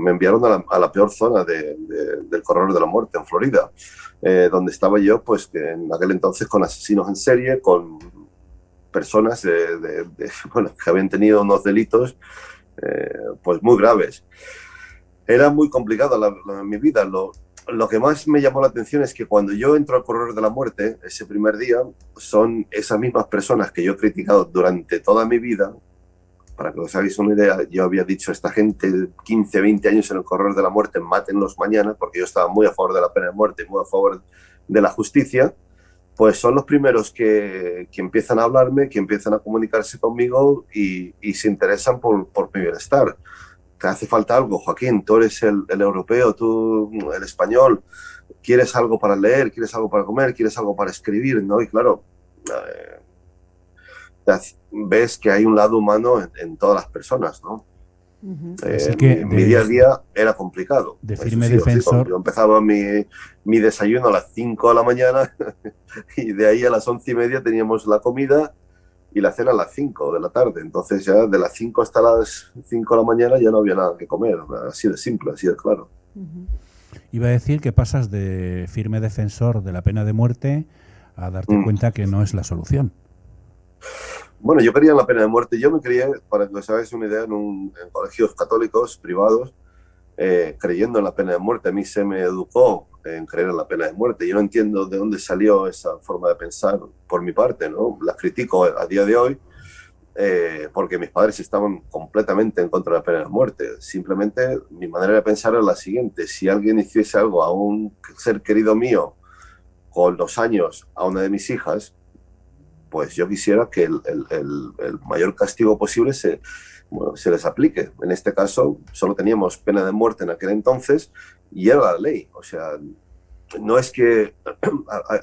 enviaron a la peor zona del corredor de la muerte, en Florida, donde estaba yo, pues que en aquel entonces con asesinos en serie, con personas bueno, que habían tenido unos delitos pues muy graves. Era muy complicado mi vida. Lo que más me llamó la atención es que cuando yo entro al corredor de la muerte, ese primer día, son esas mismas personas que yo he criticado durante toda mi vida. Para que os hagáis una idea, yo había dicho a esta gente 15, 20 años en el corredor de la muerte, mátenlos mañana, porque yo estaba muy a favor de la pena de muerte, muy a favor de la justicia. Pues son los primeros que empiezan a hablarme, que empiezan a comunicarse conmigo y se interesan por mi bienestar. ¿Te hace falta algo, Joaquín? Tú eres el europeo, tú el español. ¿Quieres algo para leer? ¿Quieres algo para comer? ¿Quieres algo para escribir? ¿No? Y claro, ves que hay un lado humano en todas las personas, ¿no? Así que mi día a día era complicado. De firme defensor. Yo empezaba mi desayuno a las 5 de la mañana y de ahí a las 11:30 teníamos la comida y la cena a las 5 de la tarde. Entonces ya de las 5 hasta las 5 de la mañana ya no había nada que comer. Así de simple, así de claro. Iba a decir que pasas de firme defensor de la pena de muerte a darte cuenta que no es la solución. Bueno, yo quería la pena de muerte. Yo me crié, para que os hagáis una idea, en colegios católicos privados, creyendo en la pena de muerte. A mí se me educó en creer en la pena de muerte. Yo no entiendo de dónde salió esa forma de pensar por mi parte, ¿no? La critico a día de hoy porque mis padres estaban completamente en contra de la pena de muerte. Simplemente mi manera de pensar era la siguiente: si alguien hiciese algo a un ser querido mío con los años a una de mis hijas, pues yo quisiera que el mayor castigo posible se les aplique. En este caso, solo teníamos pena de muerte en aquel entonces y era la ley. O sea, no es que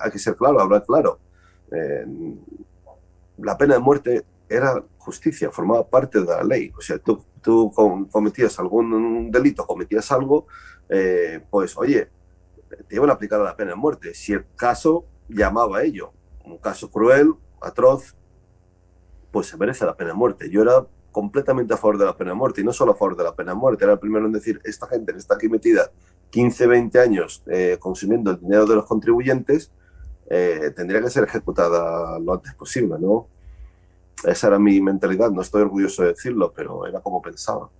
hay que ser claro, hablar claro. La pena de muerte era justicia, formaba parte de la ley. O sea, tú cometías algún delito, cometías algo, pues oye, te iban a aplicar la pena de muerte. Si el caso llamaba a ello, un caso cruel, atroz, pues se merece la pena de muerte. Yo era completamente a favor de la pena de muerte, y no solo a favor de la pena de muerte, era el primero en decir: esta gente que está aquí metida 15, 20 años consumiendo el dinero de los contribuyentes, tendría que ser ejecutada lo antes posible, ¿no? Esa era mi mentalidad. No estoy orgulloso de decirlo, pero era como pensaba.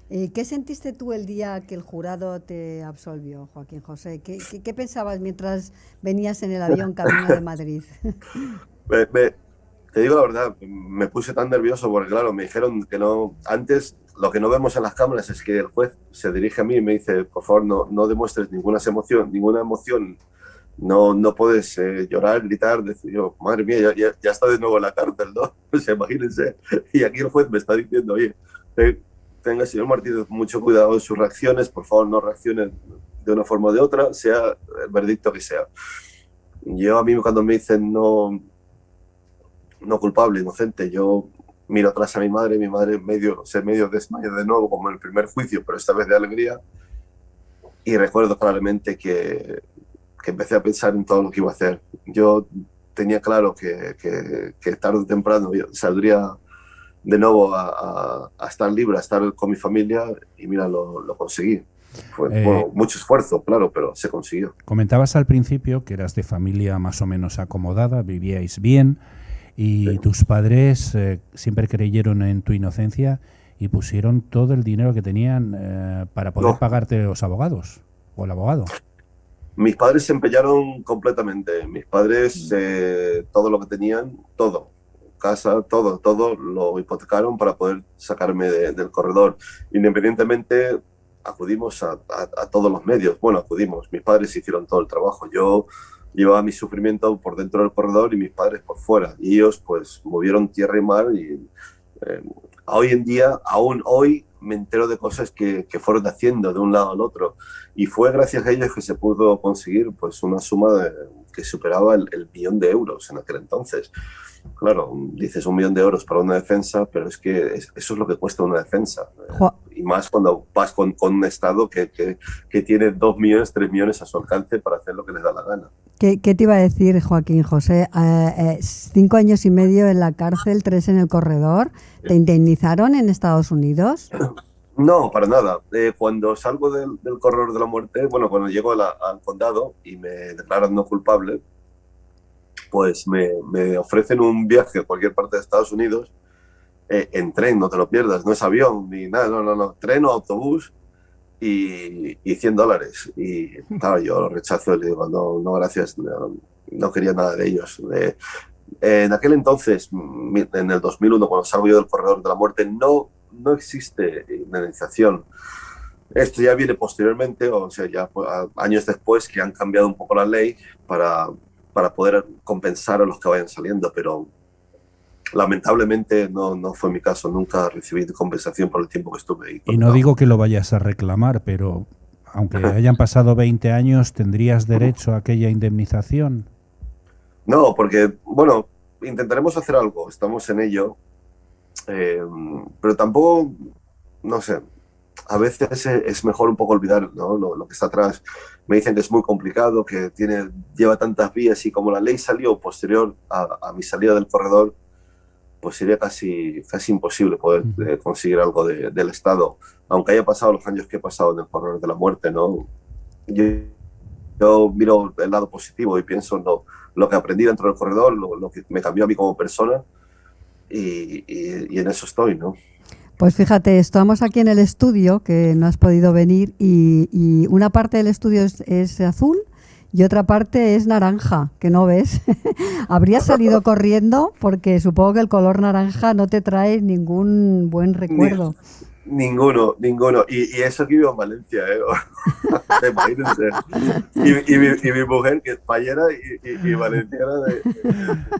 ¿Qué sentiste tú el día que el jurado te absolvió, Joaquín José? ¿Qué pensabas mientras venías en el avión camino de Madrid? Te digo la verdad, me puse tan nervioso porque, claro, me dijeron que no. Antes, lo que no vemos en las cámaras es que el juez se dirige a mí y me dice: por favor, no demuestres ninguna emoción. No puedes llorar, gritar, decir, yo, madre mía, ya está de nuevo en la cárcel, ¿no? Pues imagínense. Y aquí el juez me está diciendo: oye, tenga, señor Martínez, mucho cuidado en sus reacciones, por favor, no reaccione de una forma o de otra, sea el veredicto que sea. A mí cuando me dicen no culpable, inocente, yo miro atrás a mi madre medio desmaya de nuevo, como en el primer juicio, pero esta vez de alegría, y recuerdo claramente que empecé a pensar en todo lo que iba a hacer. Yo tenía claro que tarde o temprano yo saldría de nuevo a estar libre, a estar con mi familia, y mira, lo conseguí. Fue mucho esfuerzo, claro, pero se consiguió. Comentabas al principio que eras de familia más o menos acomodada, vivíais bien, y sí. Tus padres siempre creyeron en tu inocencia y pusieron todo el dinero que tenían para poder pagarte los abogados o el abogado. Mis padres se empeñaron completamente. Mis padres, todo lo que tenían, todo casa, todo lo hipotecaron para poder sacarme del corredor. Independientemente, acudimos a todos los medios. Bueno, mis padres hicieron todo el trabajo. Yo llevaba mi sufrimiento por dentro del corredor y mis padres por fuera. Y ellos pues movieron tierra y mar y hoy en día, aún hoy, me entero de cosas que fueron haciendo de un lado al otro. Y fue gracias a ellos que se pudo conseguir pues una suma que superaba el €1.000.000 en aquel entonces. Claro, dices €1.000.000 para una defensa, pero es que eso es lo que cuesta una defensa. Y más cuando vas con un Estado que tiene 2 millones, 3 millones a su alcance para hacer lo que les da la gana. ¿Qué te iba a decir, Joaquín José? 5 años y medio en la cárcel, 3 en el corredor. ¿Te indemnizaron en Estados Unidos? No, para nada. Cuando salgo del corredor de la muerte, bueno, cuando llego al condado y me declaran no culpable, pues me ofrecen un viaje a cualquier parte de Estados Unidos en tren, no te lo pierdas, no es avión ni nada, no, tren o autobús y $100. Y claro, yo lo rechazo y le digo, no gracias, no quería nada de ellos. En aquel entonces, en el 2001, cuando salgo yo del corredor de la muerte, no existe indemnización. Esto ya viene posteriormente, o sea, ya años después que han cambiado un poco la ley para poder compensar a los que vayan saliendo, pero lamentablemente no fue mi caso. Nunca recibí compensación por el tiempo que estuve ahí. Y no digo que lo vayas a reclamar, pero aunque hayan pasado 20 años, ¿tendrías derecho a aquella indemnización? No, porque, bueno, intentaremos hacer algo, estamos en ello, pero tampoco, no sé, a veces es mejor un poco olvidar, ¿no? lo que está atrás. Me dicen que es muy complicado, que lleva tantas vías y como la ley salió posterior a mi salida del corredor, pues sería casi imposible poder conseguir algo del Estado, aunque haya pasado los años que he pasado en el corredor de la muerte, ¿no? Yo miro el lado positivo y pienso en lo que aprendí dentro del corredor, lo que me cambió a mí como persona y en eso estoy, ¿no? Pues fíjate, estamos aquí en el estudio, que no has podido venir, y una parte del estudio es azul y otra parte es naranja, que no ves. Habrías salido corriendo porque supongo que el color naranja no te trae ningún buen recuerdo. Ninguno. Y eso que vivo en Valencia, imagínense. Y mi mujer, que es payera y valenciana.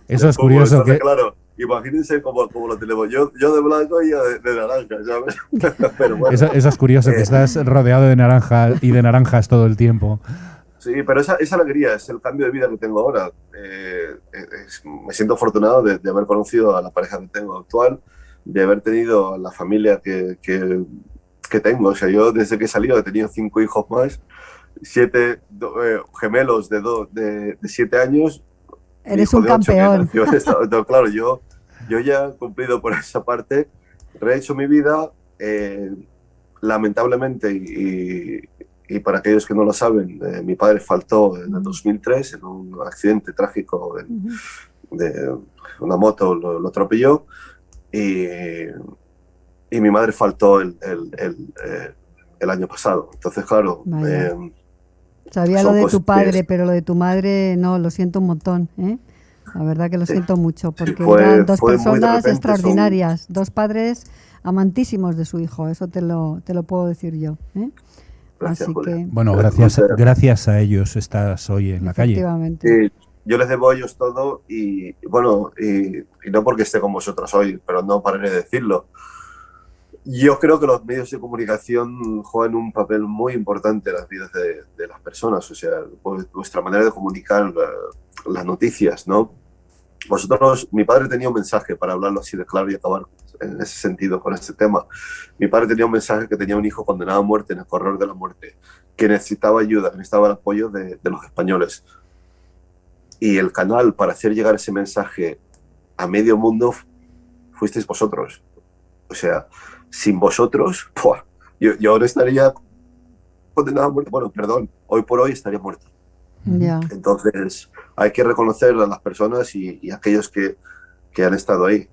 Eso es curioso. Entonces, claro, imagínense cómo lo tenemos. Yo de blanco y ella de naranja, ¿sabes? Pero bueno, eso es curioso, que estás rodeado de naranja y de naranjas todo el tiempo. Sí, pero esa alegría es el cambio de vida que tengo ahora. Me siento afortunado de haber conocido a la pareja que tengo actual, de haber tenido la familia que tengo. O sea, yo desde que he salido he tenido 5 hijos más, 7 gemelos de 7 años. Eres un campeón. Claro, yo ya he cumplido por esa parte, rehecho mi vida, lamentablemente, y para aquellos que no lo saben, mi padre faltó en el 2003 en un accidente trágico de una moto, lo atropelló. Y mi madre faltó el año pasado. Entonces, claro... Sabía lo de tu padre, pero lo de tu madre no, lo siento un montón, ¿eh? La verdad que lo siento mucho, porque eran 2 personas extraordinarias, 2 padres amantísimos de su hijo, eso te lo puedo decir yo, ¿eh? Gracias, así que... Bueno, gracias a ellos estás hoy en la calle. Efectivamente. Sí, yo les debo a ellos todo y bueno, y no porque esté con vosotros hoy, pero no pararé de decirlo. Yo creo que los medios de comunicación juegan un papel muy importante en las vidas de las personas, o sea, vuestra manera de comunicar las noticias, ¿no? Mi padre tenía un mensaje, para hablarlo así de claro y acabar en ese sentido con este tema. Mi padre tenía un mensaje que tenía un hijo condenado a muerte en el corredor de la muerte, que necesitaba ayuda, que necesitaba el apoyo de los españoles. Y el canal para hacer llegar ese mensaje a medio mundo fuisteis vosotros. O sea, sin vosotros, yo ahora estaría condenado a muerte. Bueno, perdón, hoy por hoy estaría muerto. Ya. Entonces, hay que reconocer a las personas y a aquellos que han estado ahí.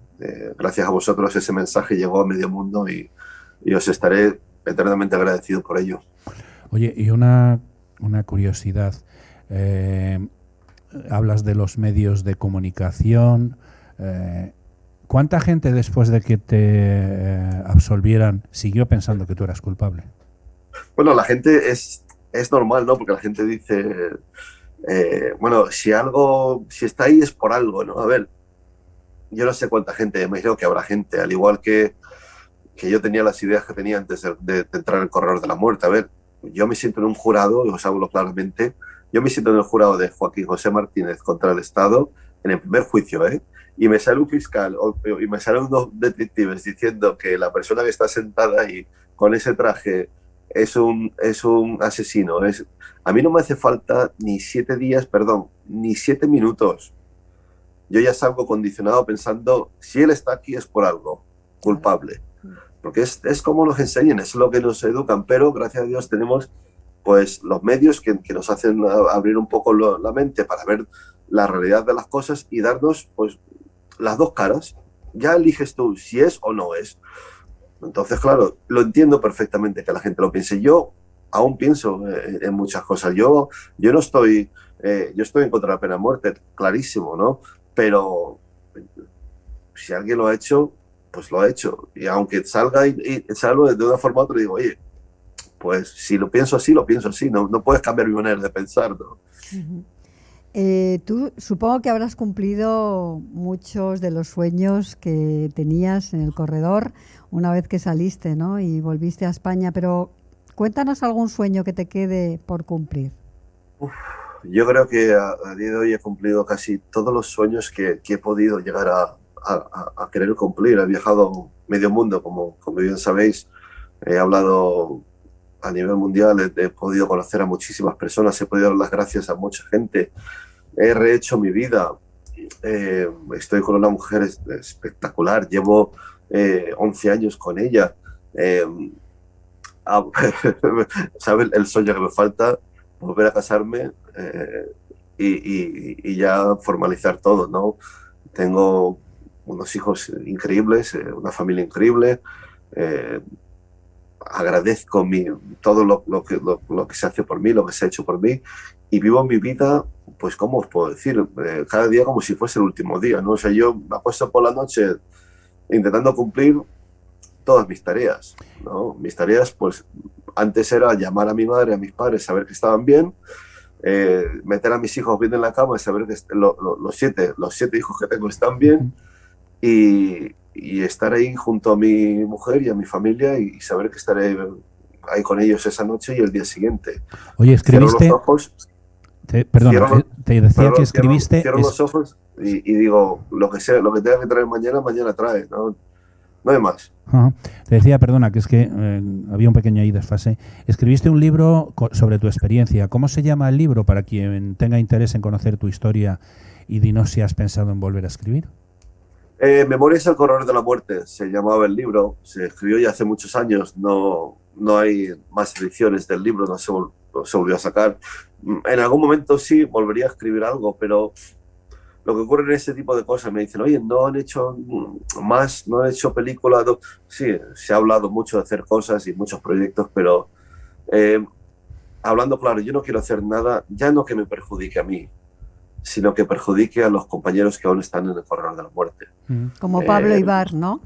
Gracias a vosotros ese mensaje llegó a medio mundo y os estaré eternamente agradecido por ello. Oye, y una curiosidad. Hablas de los medios de comunicación. ¿Cuánta gente después de que te absolvieran siguió pensando que tú eras culpable? Bueno, la gente es normal, ¿no? Porque la gente dice, bueno, si está ahí es por algo, ¿no? A ver, yo no sé cuánta gente, me imagino que habrá gente, al igual que yo tenía las ideas que tenía antes de entrar en el corredor de la muerte. A ver, yo me siento en un jurado, os hablo claramente, yo me siento en el jurado de Joaquín José Martínez contra el Estado en el primer juicio, ¿eh? Y me sale un fiscal y me salen unos detectives diciendo que la persona que está sentada ahí con ese traje es un asesino. A mí no me hace falta ni 7 días, perdón, ni 7 minutos. Yo ya salgo condicionado pensando, si él está aquí es por algo, culpable. Porque es como nos enseñan, es lo que nos educan, pero gracias a Dios tenemos pues los medios que nos hacen abrir un poco la mente para ver la realidad de las cosas y darnos pues las dos caras. Ya eliges tú si es o no es. Entonces, claro, lo entiendo perfectamente que la gente lo piense. Yo aún pienso en muchas cosas. Yo no estoy, yo estoy en contra de la pena de muerte, clarísimo, ¿no? Pero si alguien lo ha hecho, pues lo ha hecho. Y aunque salga y salga de una forma u otra, digo, oye, pues si lo pienso así, lo pienso así. No puedes cambiar mi manera de pensar, ¿no? Uh-huh. Tú supongo que habrás cumplido muchos de los sueños que tenías en el corredor una vez que saliste, ¿no? Y volviste a España, pero cuéntanos algún sueño que te quede por cumplir. Yo creo que a día de hoy he cumplido casi todos los sueños que he podido llegar a querer cumplir. He viajado medio mundo, como bien sabéis. He hablado a nivel mundial, he podido conocer a muchísimas personas, he podido dar las gracias a mucha gente. He rehecho mi vida. Estoy con una mujer espectacular. Llevo 11 años con ella. ¿Sabes el sueño que me falta? Volver a casarme y ya formalizar todo, ¿no? Tengo unos hijos increíbles, una familia increíble. Agradezco todo lo que se hace por mí, lo que se ha hecho por mí, y vivo mi vida, pues, ¿cómo os puedo decir? Cada día como si fuese el último día, ¿no? O sea, yo me acuesto por la noche intentando cumplir todas mis tareas, ¿no? Mis tareas, pues, antes era llamar a mi madre, a mis padres, saber que estaban bien, meter a mis hijos bien en la cama y saber que los siete hijos que tengo están bien, y estar ahí junto a mi mujer y a mi familia y saber que estaré ahí con ellos esa noche y el día siguiente. Oye, escribiste... Cierro los ojos, te decía que escribiste... Cierro los ojos y digo, lo que sea, lo que tenga que traer mañana trae, ¿no? No hay más. Uh-huh. Te decía, perdona, que es que había un pequeño ahí desfase. Escribiste un libro sobre tu experiencia. ¿Cómo se llama el libro para quien tenga interés en conocer tu historia? Y dinos si has pensado en volver a escribir. Memorias al corredor de la muerte se llamaba el libro. Se escribió ya hace muchos años. No hay más ediciones del libro, no se volvió a sacar. En algún momento sí volvería a escribir algo, pero lo que ocurre en ese tipo de cosas, me dicen, oye, no han hecho más, no han hecho películas. No. Sí, se ha hablado mucho de hacer cosas y muchos proyectos, pero hablando claro, yo no quiero hacer nada, ya no que me perjudique a mí, sino que perjudique a los compañeros que aún están en el corredor de la muerte. Como Pablo Ibar, ¿no?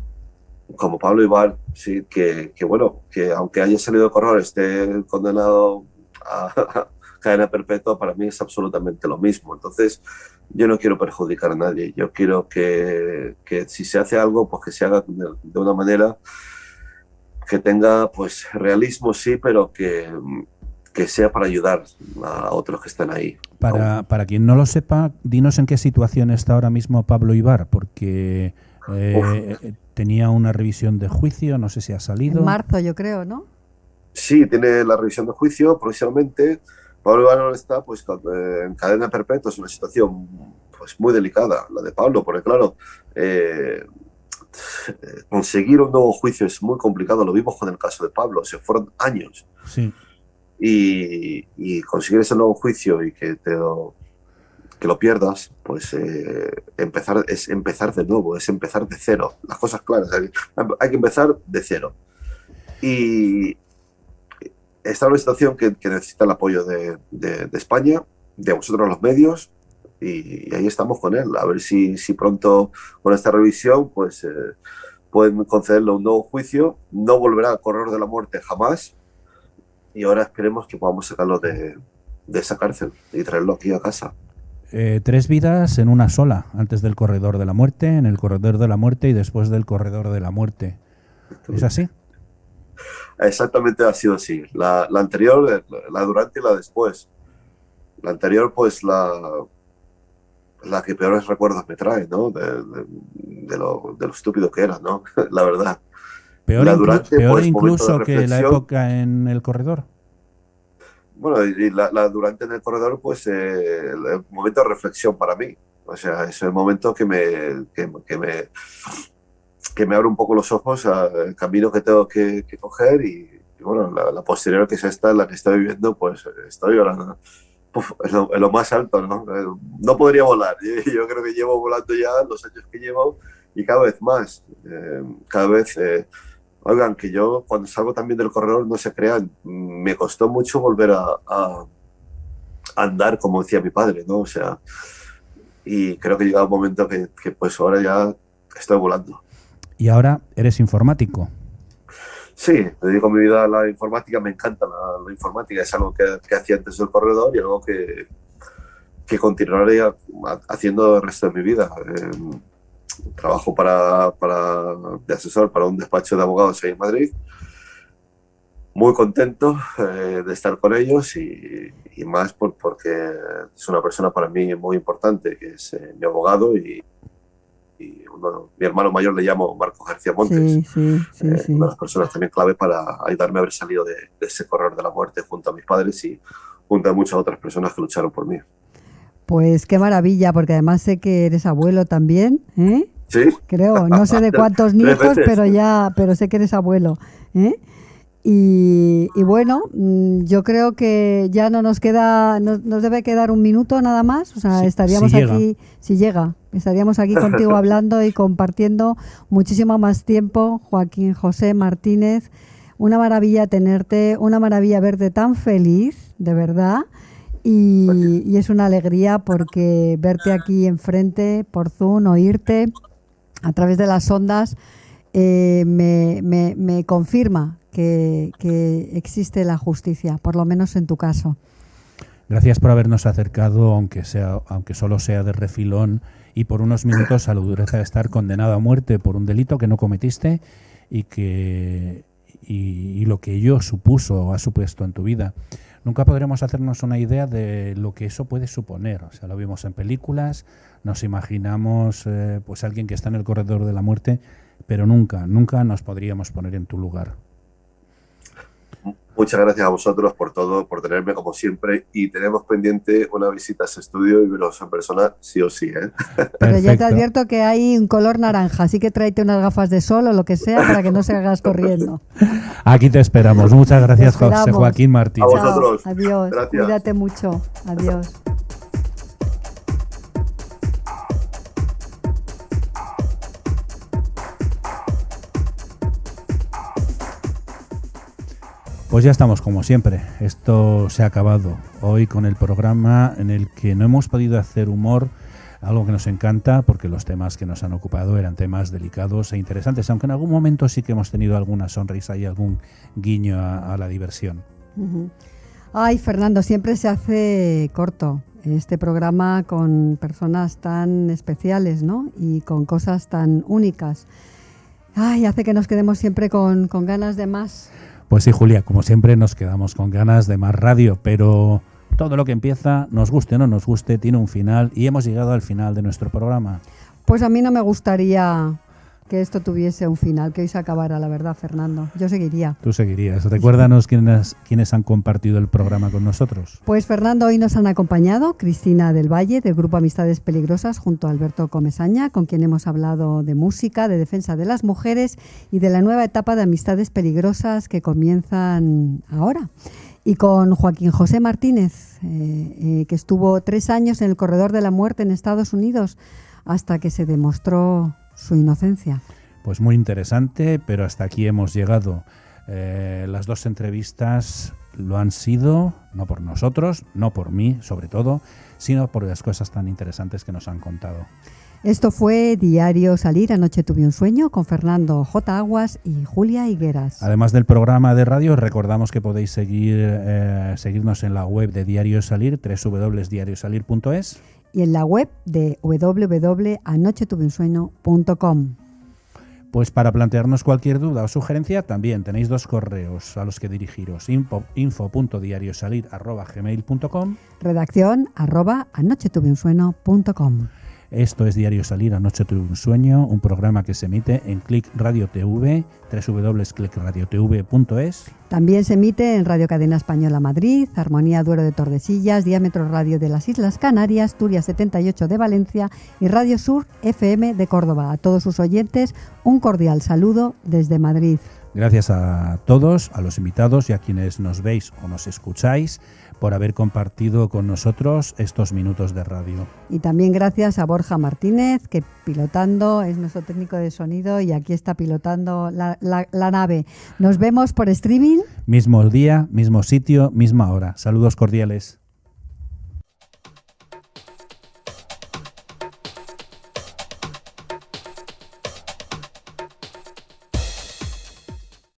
Como Pablo Ibar, sí, que bueno, que aunque haya salido de corredor, esté condenado a cadena perpetua, para mí es absolutamente lo mismo. Entonces, yo no quiero perjudicar a nadie. Yo quiero que si se hace algo, pues que se haga de una manera que tenga, pues, realismo, sí, pero que sea para ayudar a otros que están ahí. Para quien no lo sepa, dinos en qué situación está ahora mismo Pablo Ibar, porque tenía una revisión de juicio, no sé si ha salido. En marzo, yo creo, ¿no? Sí, tiene la revisión de juicio próximamente. Pablo Ibar ahora está pues, en cadena perpetua. Es una situación pues, muy delicada, la de Pablo, porque claro, conseguir un nuevo juicio es muy complicado. Lo vimos con el caso de Pablo, se fueron años. Sí. Y conseguir ese nuevo juicio y que lo pierdas, pues es empezar de nuevo, es empezar de cero. Las cosas claras, hay que empezar de cero. Y está en una situación que necesita el apoyo de España, de vosotros los medios, y ahí estamos con él. A ver si pronto con esta revisión pues pueden concederle un nuevo juicio. No volverá al corredor de la muerte jamás, y ahora esperemos que podamos sacarlo de esa cárcel y traerlo aquí a casa. 3 vidas en una sola, antes del corredor de la muerte, en el corredor de la muerte y después del corredor de la muerte. ¿Es así? Exactamente, ha sido así. La anterior, la durante y la después. La anterior, pues la que peores recuerdos me trae, ¿no? De lo estúpido que era, ¿no? La verdad. Peor, la durante, peor pues, incluso que la época en el corredor. Bueno, y la durante en el corredor, pues el momento de reflexión para mí. O sea, es el momento que me abre un poco los ojos al camino que tengo que coger, y bueno, la posterior, que es esta, la que estoy viviendo, pues estoy ahora en lo más alto, ¿no? No podría volar. Yo creo que llevo volando ya los años que llevo, y cada vez más. Cada vez... Oigan, que yo cuando salgo también del corredor, no se crean, me costó mucho volver a andar como decía mi padre, ¿no? O sea, y creo que llega un momento que pues ahora ya estoy volando. ¿Y ahora eres informático? Sí, dedico mi vida a la informática, me encanta la informática, es algo que hacía antes del corredor y algo que continuaré haciendo el resto de mi vida. Trabajo de asesor para un despacho de abogados ahí en Madrid. Muy contento de estar con ellos, y más porque es una persona para mí muy importante, que es mi abogado, y mi hermano mayor le llamo Marco García Montes. Sí. Una de las personas también clave para ayudarme a haber salido de ese corredor de la muerte junto a mis padres y junto a muchas otras personas que lucharon por mí. Pues qué maravilla, porque además sé que eres abuelo también, ¿eh? Sí. Creo, no sé de cuántos nietos, pero sé que eres abuelo, ¿eh? Y bueno, yo creo que ya no nos debe quedar un minuto nada más. O sea, estaríamos aquí, estaríamos aquí contigo hablando y compartiendo muchísimo más tiempo. Joaquín José Martínez, una maravilla tenerte, una maravilla verte tan feliz, de verdad. Y es una alegría porque verte aquí enfrente por Zoom, oírte a través de las ondas, me confirma que existe la justicia, por lo menos en tu caso. Gracias por habernos acercado, aunque solo sea de refilón, y por unos minutos, a la dureza de estar condenado a muerte por un delito que no cometiste y lo que ello ha supuesto en tu vida. Nunca podremos hacernos una idea de lo que eso puede suponer. O sea, lo vimos en películas, nos imaginamos pues alguien que está en el corredor de la muerte, pero nunca nos podríamos poner en tu lugar. Muchas gracias a vosotros por todo, por tenerme como siempre, y tenemos pendiente una visita a ese estudio y veros en persona sí o sí, ¿eh? Pero ya te advierto que hay un color naranja, así que tráete unas gafas de sol o lo que sea para que no salgas corriendo. Aquí te esperamos. Muchas gracias, José Joaquín Martínez. A vosotros. Chao, adiós. Gracias. Cuídate mucho. Adiós. Pues ya estamos como siempre. Esto se ha acabado hoy con el programa en el que no hemos podido hacer humor, algo que nos encanta porque los temas que nos han ocupado eran temas delicados e interesantes, aunque en algún momento sí que hemos tenido alguna sonrisa y algún guiño a la diversión. Ay, Fernando, siempre se hace corto este programa con personas tan especiales, ¿no? Y con cosas tan únicas. Ay, hace que nos quedemos siempre con ganas de más. Pues sí, Julia, como siempre nos quedamos con ganas de más radio, pero todo lo que empieza, nos guste o no nos guste, tiene un final, y hemos llegado al final de nuestro programa. Pues a mí no me gustaría que esto tuviese un final, que hoy se acabara, la verdad, Fernando. Yo seguiría. Tú seguirías. Recuérdanos quiénes han compartido el programa con nosotros. Pues Fernando, hoy nos han acompañado Cristina del Valle, del Grupo Amistades Peligrosas, junto a Alberto Comesaña, con quien hemos hablado de música, de defensa de las mujeres y de la nueva etapa de Amistades Peligrosas que comienzan ahora. Y con Joaquín José Martínez, que estuvo 3 años en el corredor de la muerte en Estados Unidos hasta que se demostró su inocencia. Pues muy interesante, pero hasta aquí hemos llegado. Las dos entrevistas lo han sido, no por nosotros, no por mí sobre todo, sino por las cosas tan interesantes que nos han contado. Esto fue Diario Salir, anoche tuve un sueño, con Fernando J. Aguas y Julia Higueras. Además del programa de radio, recordamos que podéis seguirnos en la web de Diario Salir, www.diariosalir.es, y en la web de www.anochetuveunssueño.com. Pues para plantearnos cualquier duda o sugerencia también tenéis dos correos a los que dirigiros: info.diariosalir@gmail.com, redacción @anochetuveunssueño.com. Esto es Diario Salir, anoche tuve un sueño, un programa que se emite en Click Radio TV, www.clickradiotv.es. También se emite en Radio Cadena Española Madrid, Armonía Duero de Tordesillas, Diámetro Radio de las Islas Canarias, Turia 78 de Valencia y Radio Sur FM de Córdoba. A todos sus oyentes, un cordial saludo desde Madrid. Gracias a todos, a los invitados y a quienes nos veis o nos escucháis por haber compartido con nosotros estos minutos de radio. Y también gracias a Borja Martínez, que pilotando es nuestro técnico de sonido y aquí está pilotando la nave. Nos vemos por streaming. Mismo día, mismo sitio, misma hora. Saludos cordiales.